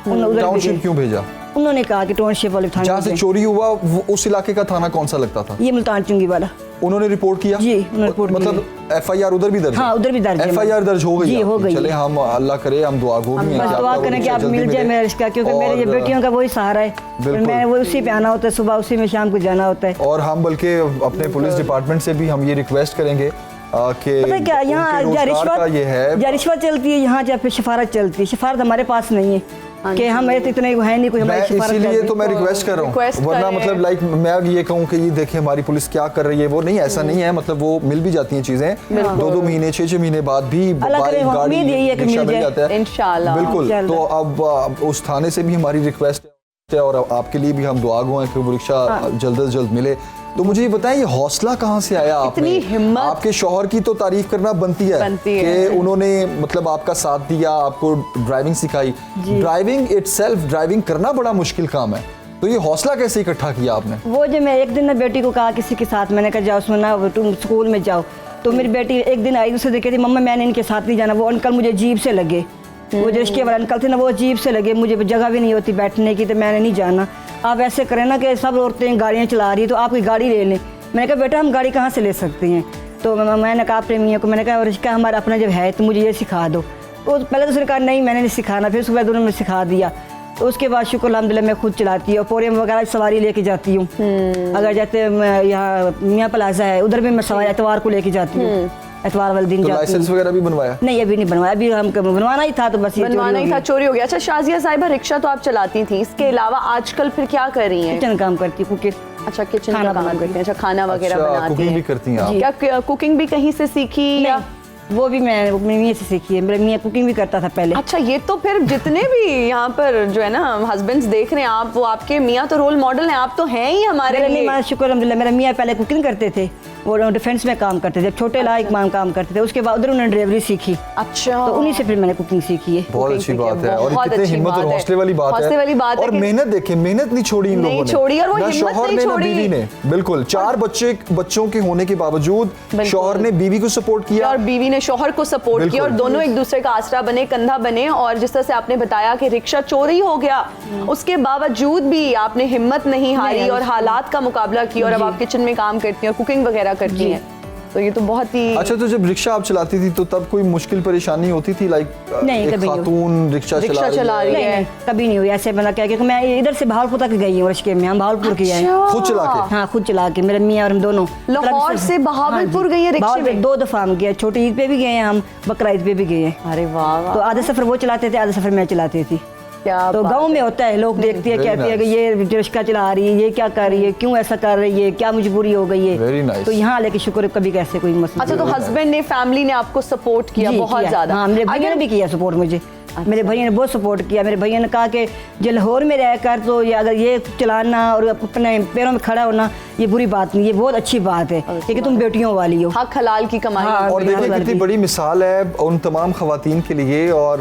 टाउनशिप क्यों भेजा? उन्होंने कहा कि टाउनशिप वाले थाने जहाँ से चोरी हुआ उस इलाके का थाना कौन सा लगता था? ये मुल्तान चुंगी वाला। उन्होंने रिपोर्ट किया? जी, उन्होंने रिपोर्ट मतलब FIR उधर भी दर्ज? हाँ, उधर भी दर्ज है। FIR दर्ज हो गई? जी, हो गई। चले हम अल्लाह करे, हम दुआ गो भी हैं बस दुआ करें कि आप मिल जाए मेरा रिश्ता, क्योंकि मेरे ये बेटियों का वही सहारा है। मैं वो उसी पे आना होता है, सुबह उसी में शाम को जाना होता है। और हम बल्कि अपने पुलिस डिपार्टमेंट से भी हम ये रिक्वेस्ट करेंगे कि पता क्या, यहाँ रिश्वत चलती है, यहाँ जब शफारत चलती है। शफारत हमारे पास नहीं है कि हम इतने है नहीं कोई हमारी शफारत। इसीलिए तो मैं रिक्वेस्ट कर रहा हूँ, वरना मतलब लाइक मैं ये कहूँ कि ये देखें हमारी पुलिस क्या कर रही है, वो नहीं, ऐसा नहीं है। मतलब वो मिल भी जाती हैं चीजें 2-2 महीने 6-6 महीने बाद भी गाड़ी रिक्शा मिल जाता है इंशाल्लाह। बिल्कुल। तो अब उस थाने से भी हमारी रिक्वेस्ट है और आपके लिए भी हम दुआ गो हैं कि वो रिक्शा जल्द से जल्द मिले। तो मुझे ये बताएं, ये हौसला कहाँ से आया आपने? हिम्मत। आपके शौहर की तो तारीफ करना बनती है कि उन्होंने मतलब आपका साथ दिया, आपको ड्राइविंग सिखाई। ड्राइविंग इटसेल्फ, ड्राइविंग करना बड़ा मुश्किल काम है, तो ये हौसला कैसे इकट्ठा किया आपने? वो जो मैं एक दिन ना बेटी को कहा किसी के साथ, मैंने कहा जाओ सुना तुम स्कूल में जाओ, तो मेरी बेटी एक दिन आई, उससे देखी थी मम्मा मैंने इनके साथ नहीं जाना, वो अंकल मुझे अजीब से लगे। वो जो रिश्ते वाले अंकल थे ना वो अजीब से लगे, मुझे जगह भी नहीं होती बैठने की, तो मैंने नहीं जाना। आप ऐसे करें ना कि सब औरतें गाड़ियाँ चला रही है तो आप कोई गाड़ी ले लें। मैंने कहा बेटा हम गाड़ी कहाँ से ले सकते हैं? तो मैंने कहा अपने मियाँ को, मैंने कहा रिश्ता हमारा अपना जब है तो मुझे ये सिखा दो। तो पहले तो उसने कहा नहीं मैंने नहीं सिखाना, फिर सुबह दोनों ने सिखा दिया। तो उसके बाद शुक्र अल्हम्दुलिल्लाह मैं खुद चलाती हूँ। पोरियम वगैरह सवारी लेके जाती हूँ। अगर जैसे यहाँ मियाँ प्लाजा है उधर भी मैं सवारी एतवार को लेके जाती हूँ, एतवार वाले दिन तो जाती हूँ। लाइसेंस वगैरह भी बनवाया? नहीं अभी नहीं बनवाया, अभी हम बनवाना ही था तो बस ये बनवाना ही था, चोरी हो गया। अच्छा शाजिया साहिबा, रिक्शा तो आप चलाती थी, इसके अलावा आजकल फिर क्या कर रही हैं? किचन काम करती हूँ, कुकिंग। अच्छा किचन का काम करती हैं। अच्छा खाना वगैरह बनाती कुकिंग भी करती हैं आप? क्या कुकिंग भी कहीं से सीखी या? वो भी मैं मियाँ से सीखी है, मेरा मियाँ कुकिंग भी करता था पहले। अच्छा ये तो फिर जितने भी यहाँ पर जो है ना हस्बैंड्स देख रहे हैं आप, वो आपके मियाँ तो रोल मॉडल हैं, आप तो हैं ही हमारे लिए। शुक्र अल्हम्दुलिल्लाह, मेरा मियाँ पहले कुकिंग करते थे, वो डिफेंस में काम करते थे, छोटे लाइक काम करते थे। उसके बाद उधर उन्होंने ड्राइवरी सीखी। अच्छा, तो उन्हीं से फिर मैंने कुकिंग सीखी है। बहुत अच्छी बात है और कितने हिम्मत और हौसले वाली बात है। और मेहनत देखें, मेहनत नहीं छोड़ी इन लोगों ने, छोड़ी और वो ना हिम्मत शौहर नहीं ने ना छोड़ी। बीवी ने। बिल्कुल 4 बच्चों के होने के बावजूद शौहर ने बीवी को सपोर्ट किया और बीवी ने शौहर को सपोर्ट किया और दोनों एक दूसरे का आसरा बने, कंधा बने। और जिस तरह से आपने बताया कि रिक्शा चोरी हो गया, उसके बावजूद भी आपने हिम्मत नहीं हारी और हालात का मुकाबला किया और अब आप किचन में काम करती हैं और कुकिंग वगैरह करती हैं। तो ये तो बहुत ही अच्छा। तो जब रिक्शा आप चलाती थी तो तब कोई मुश्किल परेशानी होती थी? लाइक नहीं, कभी खातून रिक्शा चला रही है? नहीं, कभी नहीं हुई ऐसे। मतलब क्या कि मैं इधर से भावलपुर तक गई हूँ रिक्शे में, हम भावलपुर की है। खुद चला के? हाँ खुद चला के, मेरे मियाँ और हम दोनों। लाहौर से बहावलपुर गई है रिक्शे में? 2 दफा हम गए, छोटी ईद पे भी गए हैं हम, बकरा ईद पे भी गए हैं। अरे वाह। तो आधे सफर वो चलाते थे, आधे सफर मैं चलाती थी। तो गांव में होता है, लोग देखते हैं, कहते हैं कि ये रिक्शा चला रही है, ये क्या कर रही है, क्यों ऐसा कर रही है, क्या मजबूरी हो गई है। तो यहाँ लेके शुक्र कभी कैसे कोई मसला। अच्छा, तो हस्बैंड ने, फैमिली ने आपको सपोर्ट किया बहुत ज्यादा? हाँ, मेरे भैया ने भी किया सपोर्ट मुझे। मेरे भैया ने बहुत सपोर्ट किया। मेरे भैया ने कहा कि जो लाहौर में रहकर तो ये अगर ये चलाना और अपने पैरों में खड़ा होना ये बुरी बात नहीं, ये बहुत अच्छी बात है कि तुम बेटियों वाली हो, हक हलाल की कमाई। और देखिए कितनी बड़ी मिसाल है उन तमाम खवातीन के लिए और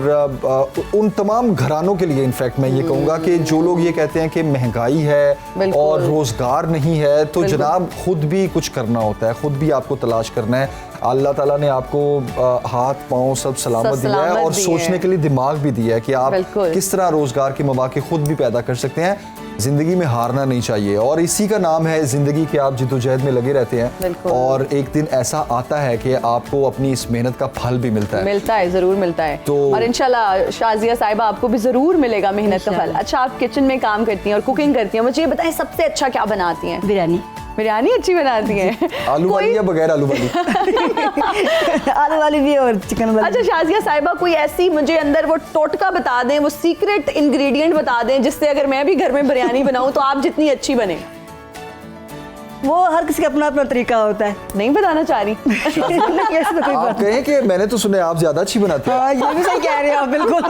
उन तमाम घरानों के लिए। इनफैक्ट मैं ये कहूँगा कि जो लोग ये कहते हैं कि महंगाई है और रोज़गार नहीं है, तो जनाब खुद भी कुछ करना होता है, खुद भी आपको तलाश करना है। अल्लाह ताला ने आपको हाथ पाँव सब सलामत दिया है और सोचने के लिए दिमाग भी दिया है कि आप किस तरह रोज़गार के मौके खुद भी पैदा कर सकते हैं। ज़िंदगी में हारना नहीं चाहिए और इसी का नाम है ज़िंदगी के आप जिद्दोजहद में लगे रहते हैं और एक दिन ऐसा आता है कि आपको अपनी इस मेहनत का फल भी मिलता है, ज़रूर मिलता है। तो और इंशाल्लाह शाजिया साहिबा आपको भी ज़रूर मिलेगा मेहनत का फल। अच्छा, आप किचन में काम करती हैं और कुकिंग करती हैं, मुझे ये बताएं सबसे अच्छा क्या बनाती हैं? बिरयानी अच्छी बनाती हैं? आलू वाली या बगैर आलू वाली? आलू वाली भी और चिकन वाली। अच्छा शाजिया साहिबा, कोई ऐसी मुझे अंदर वो टोटका बता दें, वो सीक्रेट इंग्रेडिएंट बता दें जिससे अगर मैं भी घर में बिरयानी बनाऊं तो आप जितनी अच्छी बने। वो हर किसी का अपना अपना तरीका होता है, नहीं बताना चाह रही। आप कहें कि मैंने तो सुना आप ज्यादा अच्छी बनाती हैं। हाँ, ये भी सही कह रहे हैं आप, बिल्कुल।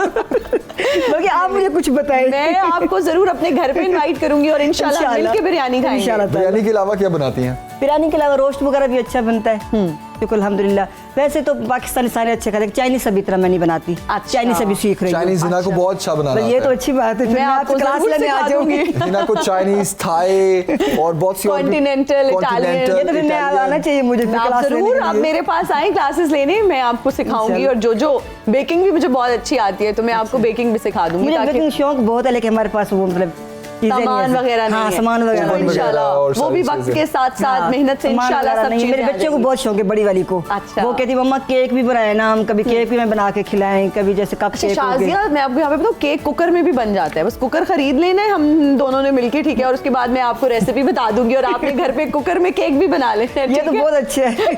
बल्कि आप मुझे कुछ बताएं। मैं आपको जरूर अपने घर पे इनवाइट करूंगी और इंशाल्लाह मिलके बिरयानी खाएंगे। बिरयानी के अलावा क्या बनाती हैं? बिरयानी के अलावा रोस्ट वगैरह भी अच्छा बनता है, शुक्र अल्हम्दुलिल्लाह। वैसे तो पाकिस्तानी सारे अच्छे खाते, चाइनीज सभी तरह मैं नहीं बनाती। चाइनीज से भी सीख रही हूँ। चाइनीज जिना को बहुत अच्छा बनाना ये तो अच्छी बात है, मैं आपको क्लास लेने आ जाऊंगी। जिना को चाइनीज, थाई और बहुत सी कॉन्टिनेंटल, इटालियन, ये तो फिर आना चाहिए मुझे क्लास लेने। जरूर आप मेरे पास आए क्लासेस लेने, मैं आपको सिखाऊंगी। और जो बेकिंग भी मुझे बहुत अच्छी आती है तो मैं आपको बेकिंग भी सिखा दूंगी। मुझे बेकिंग शौक बहुत है, लेकिन हमारे पास वो मतलब सामान वगैरह नहीं है। सामान वगैरह इंशाल्लाह वो भी वक्त के साथ साथ मेहनत से इंशाल्लाह सब चीजें। मेरे बच्चों को बहुत शौक है, बड़ी वाली को। अच्छा। वो कहती मम्मा केक भी बनाए ना, हम कभी केक भी मैं बना के खिलाएं, कभी जैसे कप केक। शाजिया, मैं आपको यहाँ पे बताऊँ, केक कुकर में भी बन जाता है, बस कुकर खरीद लेना है हम दोनों ने मिलके, ठीक है? और उसके बाद मैं आपको रेसिपी बता दूंगी और आपने घर पे कुकर में केक भी बना लेना है। ये तो बहुत अच्छे है।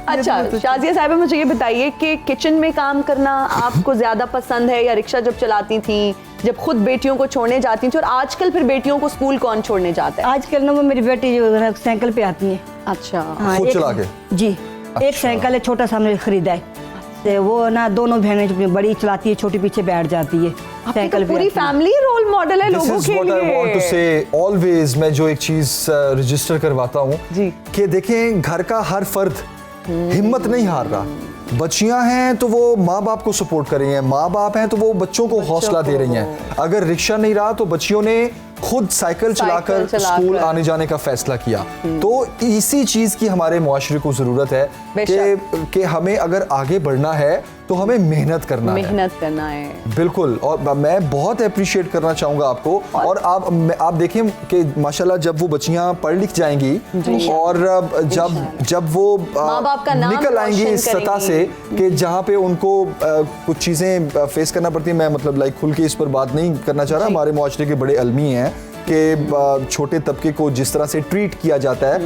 अच्छा शाजिया साहिबा, मुझे ये बताइए कि किचन में काम करना आपको ज्यादा पसंद है या रिक्शा जब चलाती थी, जब खुद बेटियों को छोड़ने जाती थी? और आजकल फिर बेटियों को स्कूल कौन छोड़ने जाता है? आजकल ना वो मेरी बेटी जो साइकिल पे आती है। अच्छा। खुद चला के? जी। एक साइकिल है, छोटा सा हमने खरीदा है, तो वो ना दोनों बहनें, बड़ी चलाती है, छोटी पीछे बैठ जाती है साइकिल पे। पूरी फैमिली रोल मॉडल है लोगों के लिए। ऑलवेज मैं जो एक चीज रजिस्टर करवाता हूँ कि देखें, घर का हर फर्द हिम्मत नहीं हार रहा। बच्चियां हैं तो वो माँ बाप को सपोर्ट कर रही हैं, माँ बाप हैं तो वो बच्चों को हौसला दे रही हैं। अगर रिक्शा नहीं रहा तो बच्चियों ने खुद साइकिल चलाकर स्कूल आने जाने का फैसला किया। तो इसी चीज की हमारे मुआशरे को जरूरत है कि हमें अगर आगे बढ़ना है तो हमें मेहनत करना है। बिल्कुल। और मैं बहुत अप्रिशिएट करना चाहूँगा आपको। और आप देखें कि माशाल्लाह जब वो बच्चियाँ पढ़ लिख जाएंगी और जब वो माँ बाप का नाम निकल आएंगी इस सतह से कि जहाँ पे उनको कुछ चीज़ें फेस करना पड़ती है, मैं मतलब लाइक खुल के इस पर बात नहीं करना चाह रहा, हमारे मुआशरे के बड़े अलमी हैं कि छोटे तबके को जिस तरह से ट्रीट किया जाता है,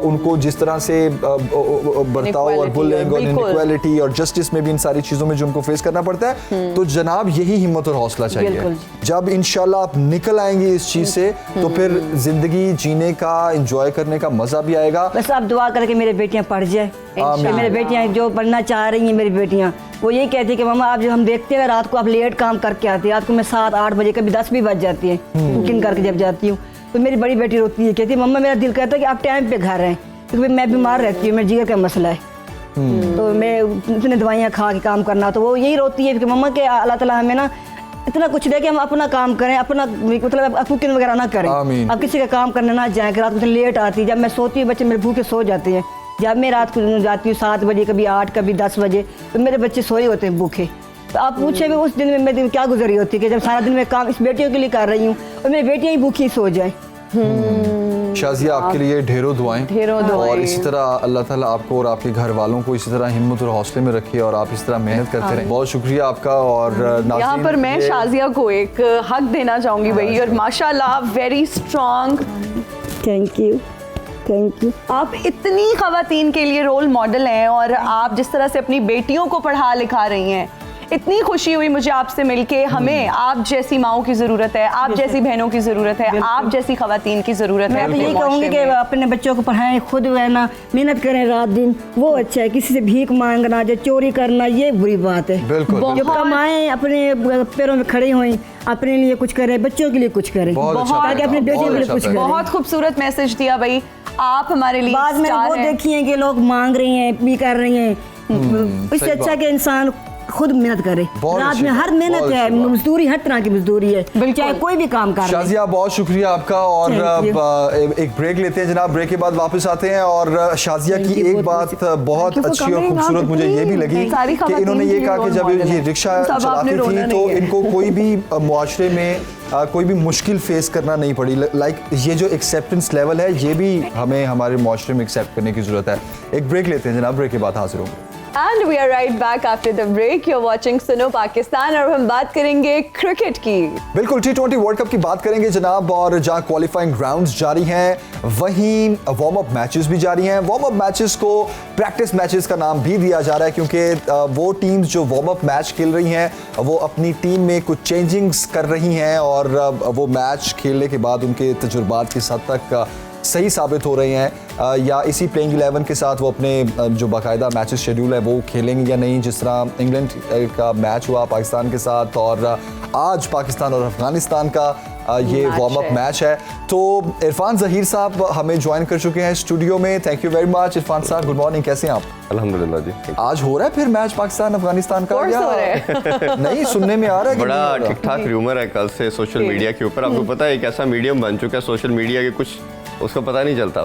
उनको जिस तरह से बर्ताव और बुलिंग और इनइक्वालिटी और जस्टिस में भी इन सारी चीज़ों में जो उनको फेस करना पड़ता है, तो जनाब यही हिम्मत और हौसला चाहिए। जब इंशाल्लाह आप निकल आएंगे इस चीज़ से तो फिर जिंदगी जीने का, एंजॉय करने का मज़ा भी आएगा। बस आप दुआ करके मेरी बेटियाँ पढ़ जाए। मेरी बेटियाँ जो पढ़ना चाह रही हैं, मेरी बेटियाँ वो यही कहती है कि मम्मा आप जो हम देखते हैं रात को आप लेट काम करके आती है, रात को मैं 7-8 बजे कभी 10 भी बज जाती है कुकिंग करके जब जाती हूँ, तो मेरी बड़ी बेटी रोती है, कहती है मम्मा मेरा दिल कहता है कि आप टाइम पे घर रहें, क्योंकि मैं बीमार रहती हूँ, मेरे जिगर का मसला है, तो मैं इतनी दवाइयाँ खा के काम करना, तो वो यही रोती है कि मम्मा के अल्लाह ताला हमें ना इतना कुछ दे कि हम अपना काम करें, अपना मतलब कुकिंग वगैरह ना करें, अब किसी का काम करने ना जाए। रात को लेट आती है, जब मैं सोती हूँ बच्चे मेरे भूखे सो जाते हैं, जब मैं रात को जाती हूँ 7 बजे, कभी 8, कभी 10 बजे, तो मेरे बच्चे सोए होते हैं भूखे। तो आप पूछे भी उस दिन में मेरे दिन क्या गुजरी होती है कि जब सारा दिन मैं काम इस बेटियों के लिए कर रही हूँ और मेरी बेटियाँ ही भूखी सो जाए। शाजिया आपके लिए ढेरों दुआएं और इसी तरह अल्लाह ताला आपको और आपके घर वालों को इसी तरह हिम्मत और हौसले में रखे और आप इस तरह मेहनत करते रहें। बहुत शुक्रिया आपका। और यहाँ पर मैं शाजिया को एक हक देना चाहूँगी भाई, और माशाल्लाह वेरी स्ट्रॉन्ग। Thank you. आप इतनी ख़वातीन के लिए रोल मॉडल हैं और आप जिस तरह से अपनी बेटियों को पढ़ा लिखा रही हैं, इतनी खुशी हुई मुझे आपसे मिलके। हमें आप जैसी माओं की ज़रूरत है, आप जैसी बहनों की ज़रूरत है, आप जैसी ख़वातीन की ज़रूरत है। मैं तो यही कहूँगी कि अपने बच्चों को पढ़ाएं, खुद है ना मेहनत करें रात दिन, वो अच्छा है। किसी से भीख मांगना, जो चोरी करना, ये बुरी बात है। जो कमाएं, अपने पैरों में खड़े हों, अपने लिए कुछ करें, बच्चों के लिए कुछ करें, ताकि अपने बेटियों के लिए कुछ करें। बहुत खूबसूरत मैसेज दिया भाई आप हमारे लिए। बाद में वो देखिए कि लोग मांग रही हैं, भी कर रही हैं, इससे अच्छा कि इंसान खुद मेहनत करे। रात में हर मेहनत है, मजदूरी हर तरह की मजदूरी है, चाहे कोई भी काम कर। शाजिया बहुत शुक्रिया आपका। और एक ब्रेक लेते हैं जनाब, ब्रेक के बाद वापस आते हैं। और शाजिया की एक बात बहुत अच्छी और खूबसूरत मुझे ये भी लगी कि इन्होंने ये कहा कि जब ये रिक्शा चलाती थी तो इनको कोई भी मुआशरे में कोई भी मुश्किल फेस करना नहीं पड़ी। लाइक ये जो एक्सेप्टेंस लेवल है ये भी हमें हमारे मुआशरे में एक्सेप्ट करने की ज़रूरत है। एक ब्रेक लेते हैं जनाब, ब्रेक के बाद हाजिर होंगे। And we are right back after the break. You're watching सुनो पाकिस्तान और हम बात करेंगे क्रिकेट की। बिल्कुल, T20 वर्ल्ड कप की बात करेंगे जनाब। और जहां क्वालिफाइंग राउंड्स जारी हैं वहीं वार्म अप मैचेस भी जारी हैं। वार्म अप मैचेस को प्रैक्टिस मैचेस का नाम भी दिया जा रहा है क्योंकि वो टीम्स जो वार्म अप मैच खेल रही हैं वो अपनी टीम में कुछ चेंजिंग्स कर रही हैं और वो मैच खेलने के बाद उनके तजुर्बात किस हद तक सही साबित हो रहे हैं या इसी प्लेइंग 11 के साथ वो अपने जो बाकायदा मैचेस शेड्यूल है वो खेलेंगे या नहीं। जिस तरह इंग्लैंड का मैच हुआ पाकिस्तान के साथ और आज पाकिस्तान और अफगानिस्तान का ये वार्म अप मैच है। तो इरफान ज़हीर साहब हमें ज्वाइन कर चुके हैं स्टूडियो में। Thank you very much Irfan साहब, गुड मॉर्निंग, कैसे हैं आप? अल्हम्दुलिल्लाह जी। आज हो रहा है फिर मैच पाकिस्तान अफगानिस्तान का या नहीं? सुनने में आ रहा है बड़ा ठीक ठाक र्यूमर है कल से सोशल मीडिया के ऊपर। आपको पता है एक ऐसा मीडियम बन चुका है सोशल मीडिया के, कुछ उसका पता नहीं चलता।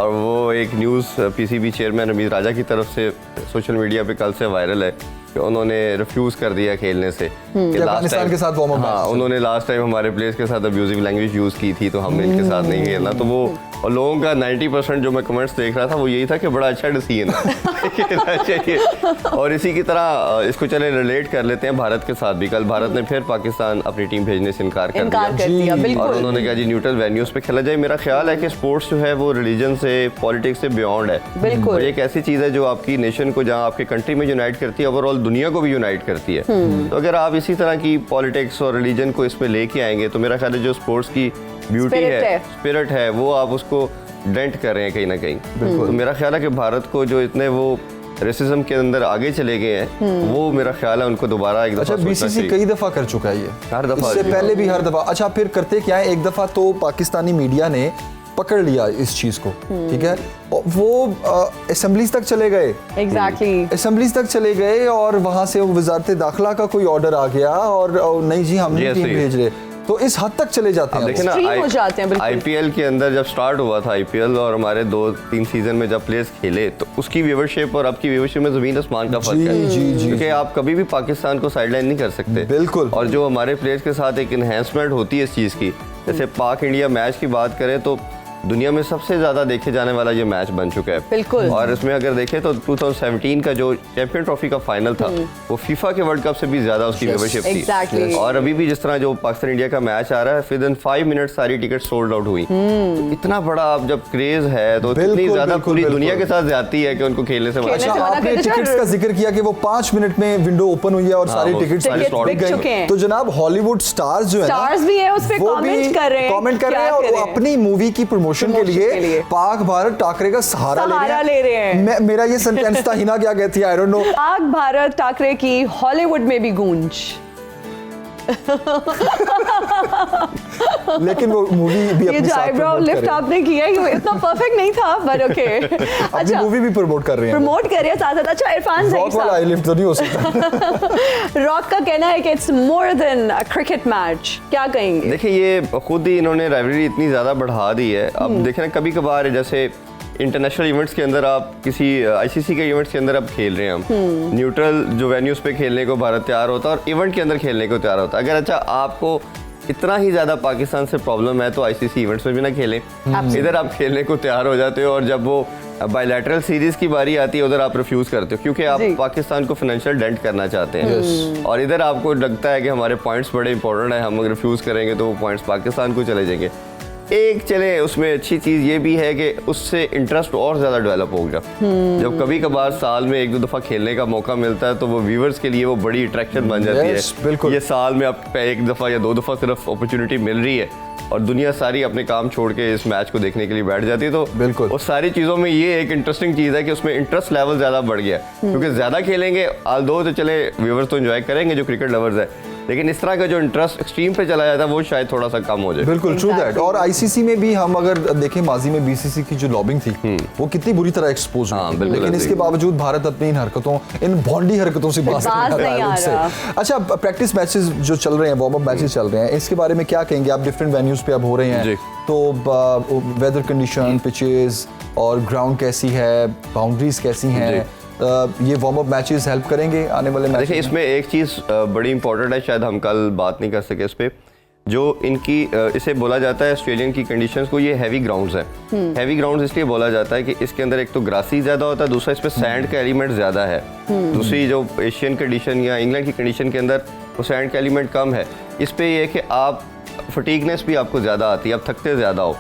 और वो एक न्यूज़ पीसीबी चेयरमैन रमीज राजा की तरफ से सोशल मीडिया पे कल से वायरल है कि उन्होंने रिफ्यूज़ कर दिया खेलने से पाकिस्तान के साथ वार्म अप। हाँ, उन्होंने लास्ट टाइम हमारे प्लेयर्स के साथ अब्यूजिव लैंग्वेज यूज़ की थी तो हमने इनके साथ नहीं खेलना। तो वो और लोगों का 90% जो मैं कमेंट्स देख रहा था वो यही था कि बड़ा अच्छा डिसीजन है। और इसी की तरह इसको चले रिलेट कर लेते हैं भारत के साथ भी। कल भारत ने फिर पाकिस्तान अपनी टीम भेजने से इनकार कर दिया और उन्होंने कहा जी न्यूट्रल वेन्यूज़ पे खेला जाए। मेरा ख्याल है कि स्पोर्ट्स जो है वो रिलीजन से, पॉलिटिक्स से बियॉन्ड है। और एक ऐसी चीज़ है जो आपकी नेशन को, जहाँ आपके कंट्री में यूनाइट करती है, ओवरऑल दुनिया को भी यूनाइट करती है। तो अगर आप इसी तरह की पॉलिटिक्स और रिलीजन को इसमें लेके आएंगे तो मेरा ख्याल है जो स्पोर्ट्स की ब्यूटी है, स्पिरिट है, वो आप उसको डेंट कर रहे हैं कहीं ना कहीं। तो मेरा ख्याल है कि भारत को जो इतने वो रेसिज्म के अंदर आगे चले गए हैं वो मेरा ख्याल है उनको दोबारा एक दफा। अच्छा, बीसीसी कई दफा कर चुका है ये, हर दफा, इससे पहले भी हर दफा। अच्छा, फिर करते क्या है, एक दफा तो पाकिस्तानी मीडिया ने पकड़ लिया इस चीज को, ठीक है, वो असेंबलीज तक चले गए। असेंबलीज तक चले गए और वहां से वजारत दाखिला का कोई ऑर्डर आ गया और नहीं जी हम नहीं टीम भेज रहे। तो इस हद तक चले जाते हैं। देखिए Extreme हो जाते हैं, ना, बिल्कुल। आईपीएल के अंदर जब स्टार्ट हुआ था आईपीएल और हमारे 2-3 सीजन में जब प्लेयर्स खेले तो उसकी व्यूवरशिप और अब की व्यूवरशिप में जमीन आसमान का फर्क है। क्योंकि आप कभी भी पाकिस्तान को साइडलाइन नहीं कर सकते। बिल्कुल। और जो हमारे प्लेयर्स के साथ एक इन्हेंसमेंट होती है इस चीज़ की, जैसे पाक इंडिया मैच की बात करें तो दुनिया में सबसे ज्यादा देखे जाने वाला ये मैच बन चुका है। बिल्कुल। और इसमें अगर देखें तो 2017 का जो चैंपियन ट्रॉफी का फाइनल था वो फीफा के वर्ल्ड कप से भी ज्यादा उसकी व्यूवरशिप थी। Exactly. और अभी भी जिस तरह जो पाकिस्तान इंडिया का मैच आ रहा है विद इन 5 मिनट सारी टिकट सोल्ड आउट हुई। तो इतना बड़ा अब जब क्रेज है तो इतनी ज्यादा पूरी दुनिया के साथ जाती है कि उनको खेलने से अच्छा, आपने टिकट्स का जिक्र किया कि वो 5 मिनट में विंडो ओपन हुई है और सारी टिकट्स बिक गई। तो जनाब हॉलीवुड स्टार्स जो है स्टार्स भी है उस पे कमेंट कर रहे हैं और वो अपनी मूवी की प्रमोशन के लिए पाक भारत टाकरे का सहारा ले रहे हैं। मेरा ये सेंटेंस था, हिना क्या कहती है, I don't know. Pak Bharat Thakare की हॉलीवुड में भी गूंज। लेकिन वो मूवी भी ये जो आईब्रो लिफ्ट आपने किया ये इतना परफेक्ट नहीं था, बट ओके। अच्छा, मूवी भी प्रमोट कर रहे हैं साथ साथ। अच्छा, इरफान रॉक वाला आई लिफ्ट तो नहीं हो सकता। रॉक का कहना है कि it's more than a cricket match, क्या कहेंगे? देखिए ये खुद ही इन्होंने राइवलरी इतनी ज्यादा बढ़ा दी है। अब देखें ना, कभी कभार जैसे इंटरनेशनल इवेंट्स के अंदर आप किसी आईसीसी के इवेंट्स के अंदर अब खेल रहे हैं, हम न्यूट्रल जो वेन्यूज पे खेलने को भारत तैयार होता है और इवेंट के अंदर खेलने को तैयार होता है। अगर अच्छा आपको इतना ही ज्यादा पाकिस्तान से प्रॉब्लम है तो आईसीसी इवेंट्स में भी ना खेलें, इधर आप खेलने को तैयार हो जाते हो और जब वो बायलैटरल सीरीज की बारी आती है उधर आप रिफ्यूज करते हो क्योंकि आप पाकिस्तान को फाइनेंशियल डेंट करना चाहते हैं। और इधर आपको लगता है कि हमारे पॉइंट्स बड़े इंपॉर्टेंट है, हम अगर रिफ्यूज करेंगे तो वो पॉइंट्स पाकिस्तान को चले जाएंगे। एक चले उसमें अच्छी चीज़ ये भी है कि उससे इंटरेस्ट और ज़्यादा डेवलप होगा। जब कभी कभार साल में 1-2 दफ़ा खेलने का मौका मिलता है तो वो व्यूवर्स के लिए वो बड़ी अट्रैक्शन बन जाती है। बिल्कुल। ये साल में आप 1 दफ़ा या 2 दफ़ा सिर्फ अपॉर्चुनिटी मिल रही है और दुनिया सारी अपने काम छोड़ के इस मैच को देखने के लिए बैठ जाती है। तो बिल्कुल उस सारी चीज़ों में ये एक इंटरेस्टिंग चीज़ है कि उसमें इंटरेस्ट लेवल ज़्यादा बढ़ गया क्योंकि ज़्यादा खेलेंगे दो तो चले व्यूवर्स तो एंजॉय करेंगे जो क्रिकेट लवर्स है, लेकिन इस तरह का जो इंटरेस्ट एक्सट्रीम पे चला जाता है वो शायद थोड़ा सा कम हो जाए। बिल्कुल ट्रू दैट। और आईसीसी में भी हम अगर देखें माजी में बीसीसी की जो लॉबिंग थी वो कितनी बुरी तरह एक्सपोज हुई, लेकिन इसके बावजूद भारत अपनी इन भोंडी हरकतों से बाज नहीं आ रहा। अच्छा, प्रैक्टिस मैचेस जो चल रहे हैं, वार्म अप मैचेस चल रहे हैं, इसके बारे में क्या कहेंगे आप? डिफरेंट वेन्यूज पे अब हो रहे हैं तो वेदर कंडीशन, पिचेस और ग्राउंड कैसी है, बाउंड्रीज कैसी हैं, ये वार्म अप मैचेस हेल्प करेंगे आने वाले मैच? देखिए इसमें एक चीज़ बड़ी इंपॉर्टेंट है, शायद हम कल बात नहीं कर सके इस पे, जो इनकी इसे बोला जाता है ऑस्ट्रेलियन की कंडीशंस को, ये हैवी ग्राउंड्स हैं। हैवी ग्राउंड्स इसलिए बोला जाता है कि इसके अंदर एक तो ग्रासी ज़्यादा होता है, दूसरा इसमें सैंड का एलिमेंट ज़्यादा है। दूसरी जो एशियन कंडीशन या इंग्लैंड की कंडीशन के अंदर वो सैंड का एलिमेंट कम है। इस पर यह है कि आप फटीगनेस भी आपको ज़्यादा आती है, आप थकते ज़्यादा हो,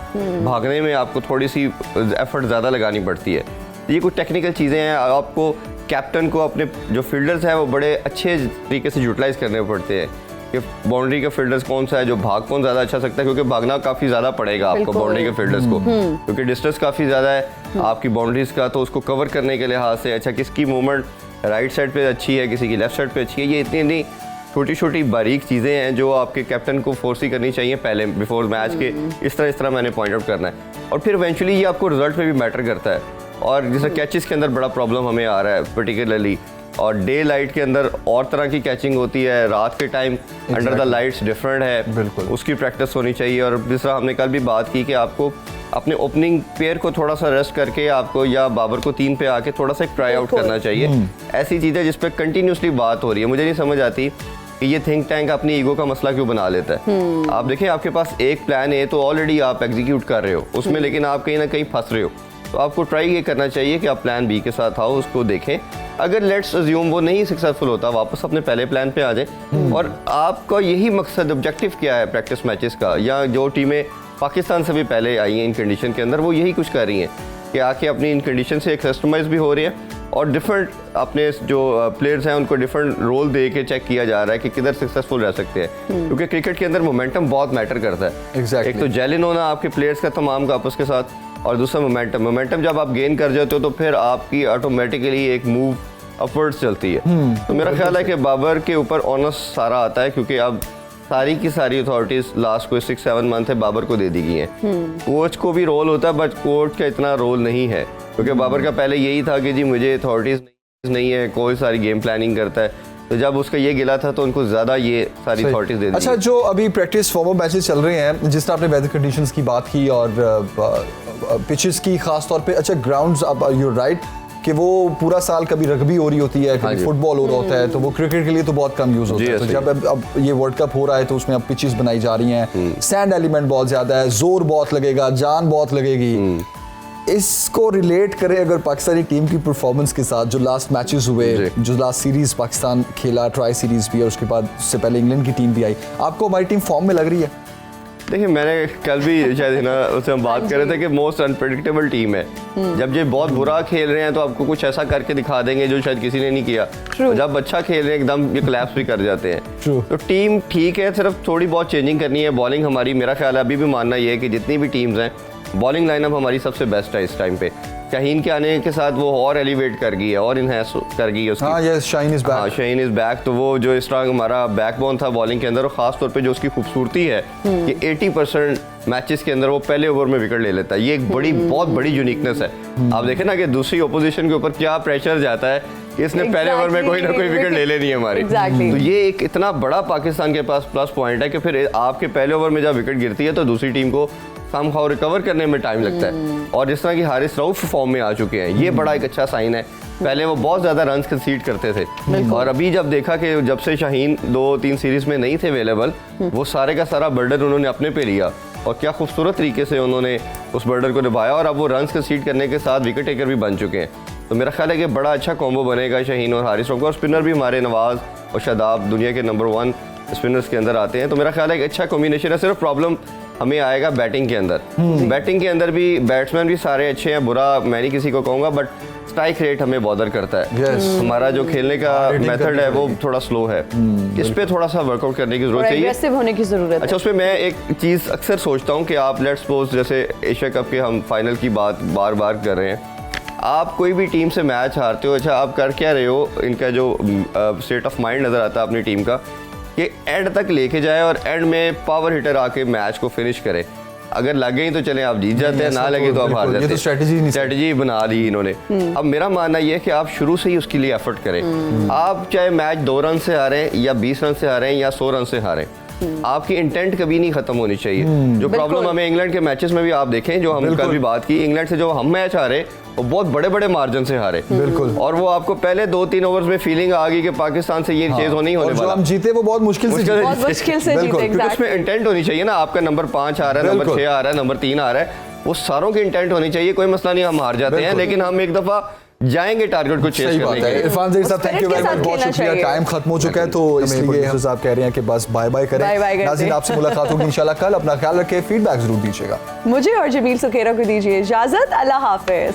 भागने में आपको थोड़ी सी एफर्ट ज़्यादा लगानी पड़ती है। ये कुछ टेक्निकल चीज़ें हैं, आपको कैप्टन को अपने जो फील्डर्स हैं वो बड़े अच्छे तरीके से यूटिलाइज करने पड़ते हैं कि बाउंड्री का फील्डर्स कौन सा है, जो भाग कौन ज़्यादा अच्छा सकता है, क्योंकि भागना काफ़ी ज़्यादा पड़ेगा आपको बाउंड्री के फील्डर्स को, क्योंकि डिस्टेंस काफ़ी ज़्यादा है आपकी बाउंड्रीज का, तो उसको कवर करने के लिहाज से अच्छा किसकी मूवमेंट राइट साइड पे अच्छी है, किसी की लेफ्ट साइड पे अच्छी है, ये इतनी छोटी छोटी बारीक चीज़ें हैं जो आपके कैप्टन को फोर्स ही करनी चाहिए पहले बिफोर मैच के, इस तरह मैंने पॉइंट आउट करना है। और फिर इवेंचुअली ये आपको रिजल्ट पे भी मैटर करता है। और जैसे कैचेस के अंदर बड़ा प्रॉब्लम हमें आ रहा है पर्टिकुलरली, और डे लाइट के अंदर और तरह की कैचिंग होती है, रात के time under the lights different है, बिल्कुल उसकी प्रैक्टिस होनी चाहिए। और दूसरा हमने कल भी बात की कि आपको अपने ओपनिंग पेयर को थोड़ा सा रेस्ट करके आपको या बाबर को 3 पे आके थोड़ा सा एक ट्राई आउट करना चाहिए। ऐसी चीज़ें जिस पर कंटिन्यूसली बात हो रही है, मुझे नहीं समझ आती कि ये थिंक टैंक अपनी ईगो का मसला क्यों बना लेता है। आप देखें आपके पास एक प्लान है तो ऑलरेडी आप एग्जीक्यूट कर रहे हो उसमें, लेकिन आप कहीं ना कहीं फंस रहे हो, तो आपको ट्राई ये करना चाहिए कि आप प्लान बी के साथ आओ, उसको देखें। अगर लेट्स अज्यूम वो नहीं सक्सेसफुल होता, वापस अपने पहले प्लान पे आ जाए। और आपका यही मकसद ऑब्जेक्टिव क्या है प्रैक्टिस मैचेस का, या जो टीमें पाकिस्तान से भी पहले आई हैं इन कंडीशन के अंदर, वो यही कुछ कर रही हैं कि आके अपनी इन कंडीशन से कस्टमाइज भी हो रही है और डिफरेंट अपने जो प्लेयर्स हैं उनको डिफरेंट रोल दे के चेक किया जा रहा है कि किधर सक्सेसफुल रह सकते हैं, क्योंकि क्रिकेट के अंदर मोमेंटम बहुत मैटर करता है। एक तो जेलिन होना आपके प्लेयर्स का तमाम का आपस के साथ, और दूसरा मोमेंटम जब आप गेन कर जाते हो तो फिर आपकी ऑटोमेटिकली एक मूव अपवर्ड्स चलती है। तो मेरा ख्याल है कि बाबर के ऊपर ऑनस सारा आता है, क्योंकि अब सारी की सारी अथॉरिटीज लास्ट कोई 6-7 मंथ है बाबर को दे दी गई हैं। कोच को भी रोल होता है बट कोच का इतना रोल नहीं है, क्योंकि बाबर का पहले यही था कि जी मुझे अथॉरिटीज नहीं है, कोई सारी गेम प्लानिंग करता है, तो जब उसका ये गिला था तो उनको ज़्यादा ये सारी अथॉरिटीज दे दी। अच्छा, जो अभी प्रैक्टिस वार्म अप मैचेस चल रहे हैं, जिस तरह आपने वेदर कंडीशंस की बात की और पिचेस की खास तौर पे, अच्छा ग्राउंड्स, अब यू राइट कि वो पूरा साल कभी रग्बी हो रही होती है, कभी फुटबॉल हो रहा होता है, तो वो क्रिकेट के लिए तो बहुत कम यूज होता है। तो जब अब ये वर्ल्ड कप हो रहा है तो उसमें अब पिचेस बनाई जा रही हैं, सैंड एलिमेंट बहुत ज्यादा है, जोर बहुत लगेगा, जान बहुत लगेगी। इसको रिलेट करें अगर पाकिस्तानी टीम की परफॉर्मेंस के साथ, जो लास्ट मैचेस हुए, जो लास्ट सीरीज पाकिस्तान खेला, ट्राई सीरीज भी, और उसके बाद उससे पहले इंग्लैंड की टीम भी आई, आपको हमारी टीम फॉर्म में लग रही है? देखिए, मैंने कल भी शायद ना उससे हम बात कर रहे थे कि मोस्ट अनप्रेडिक्टेबल टीम है। जब ये बहुत बुरा खेल रहे हैं तो आपको कुछ ऐसा करके दिखा देंगे जो शायद किसी ने नहीं किया, जब अच्छा खेल रहे हैं एकदम ये कोलैप्स भी कर जाते हैं। तो टीम ठीक है, सिर्फ थोड़ी बहुत चेंजिंग करनी है। बॉलिंग हमारी, मेरा ख्याल है अभी भी मानना ये है कि जितनी भी टीम्स हैं, बॉलिंग लाइनअप हमारी सबसे बेस्ट है इस टाइम पे। शाहीन के आने के साथ वो और एलिवेट कर गई है और इनहेंस कर गई है उसकी। हाँ, यस, शाहीन इज बैक। हाँ, शाहीन इज बैक। तो वो जो इस तरह हमारा बैकबोन था बॉलिंग के अंदर, और खास तौर पे जो उसकी खूबसूरती है कि 80% मैचेस के अंदर वो पहले ओवर में विकेट ले लेता है। ये एक बड़ी बहुत बड़ी यूनिकनेस है। आप देखें ना कि दूसरी ओपोजिशन के ऊपर क्या प्रेशर जाता है कि इसने पहले ओवर में कोई ना कोई विकेट ले लेनी है हमारी। तो ये एक इतना बड़ा पाकिस्तान के पास प्लस पॉइंट है कि फिर आपके पहले ओवर में जब विकेट गिरती है तो दूसरी टीम को समहाउ रिकवर करने में टाइम लगता है। और जिस तरह की हारिस रऊफ फॉर्म में आ चुके हैं, ये बड़ा एक अच्छा साइन है। पहले वो बहुत ज़्यादा रन्स कंसीड करते थे, और अभी जब देखा कि जब से शाहीन 2-3 सीरीज में नहीं थे अवेलेबल, वो सारे का सारा बर्डन उन्होंने अपने पे लिया, और क्या खूबसूरत तरीके से उन्होंने उस बर्डन को निभाया, और अब वो रन्स कंसीड करने के साथ विकेट टेकर भी बन चुके हैं। तो मेरा ख्याल है कि बड़ा अच्छा कॉम्बो बनेगा शाहीन और हारिस रऊफ का। और स्पिनर भी हमारे नवाज और शादाब दुनिया के नंबर 1 स्पिनर्स के अंदर आते हैं। तो मेरा ख्याल है कि अच्छा कॉम्बिनेशन है। सिर्फ प्रॉब्लम हमें आएगा बैटिंग के अंदर। बैटिंग के अंदर भी बैट्समैन भी सारे अच्छे हैं, बुरा मैं नहीं किसी को कहूँगा, बट स्ट्राइक रेट हमें बॉदर करता है। हमारा जो खेलने का मेथड है वो थोड़ा स्लो है, इस पे थोड़ा सा वर्कआउट करने की जरूरत चाहिए, एग्रेसिव होने की जरूरत है। अच्छा, उसमें मैं एक चीज़ अक्सर सोचता हूँ कि आप लेट्स सपोज जैसे एशिया कप के हम फाइनल की बात बार बार कर रहे हैं, आप कोई भी टीम से मैच हारते हो, अच्छा आप कर क्या रहे हो, इनका जो स्टेट ऑफ माइंड नज़र आता है अपनी टीम का, कि एंड तक लेके जाए और एंड में पावर हिटर आके मैच को फिनिश करे। अगर लग गई तो चले आप जीत जाते हैं, ना लगे तो आप हार जाते हैं। स्ट्रेटजी बना ली इन्होंने। अब मेरा मानना यह है कि आप शुरू से ही उसके लिए एफर्ट करें। आप चाहे मैच 2 रन से हारें या 20 रन से हारें या 100 रन से हारें, आपकी इंटेंट कभी नहीं खत्म होनी चाहिए। जो प्रॉब्लम हमें इंग्लैंड के मैचेस में भी आप देखें, जो हम कल भी बात की, इंग्लैंड से जो हम मैच हारे वो बहुत बड़े बड़े मार्जिन से हारे। बिल्कुल। और वो आपको पहले 2-3 ओवर्स में फीलिंग आ गई कि पाकिस्तान से ये चेज होने वाला। जो हम जीते वो बहुत मुश्किल से जीते। उसमें इंटेंट होनी चाहिए ना, आपका नंबर 5 आ रहा है, नंबर 6 आ रहा है, नंबर 3 आ रहा है, वो सारों की इंटेंट होनी चाहिए। कोई मसला नहीं, हम हार जाते हैं, लेकिन हम एक दफा जाएंगे टारगेट को चेज करने के लिए। इरफान ज़हीर साहब, थैंक यू वेरी मच, बहुत शुक्रिया। टाइम खत्म हो चुका है, तो इसलिए हम साहब कह रहे हैं कि बस बाय बाय करें। नाज़रीन, आपसे मुलाकात होगी इंशाल्लाह कल। अपना ख्याल रखें, फीडबैक जरूर दीजिएगा। मुझे और जमील सुखेरा को दीजिए इजाजत। अल्लाह हाफिज।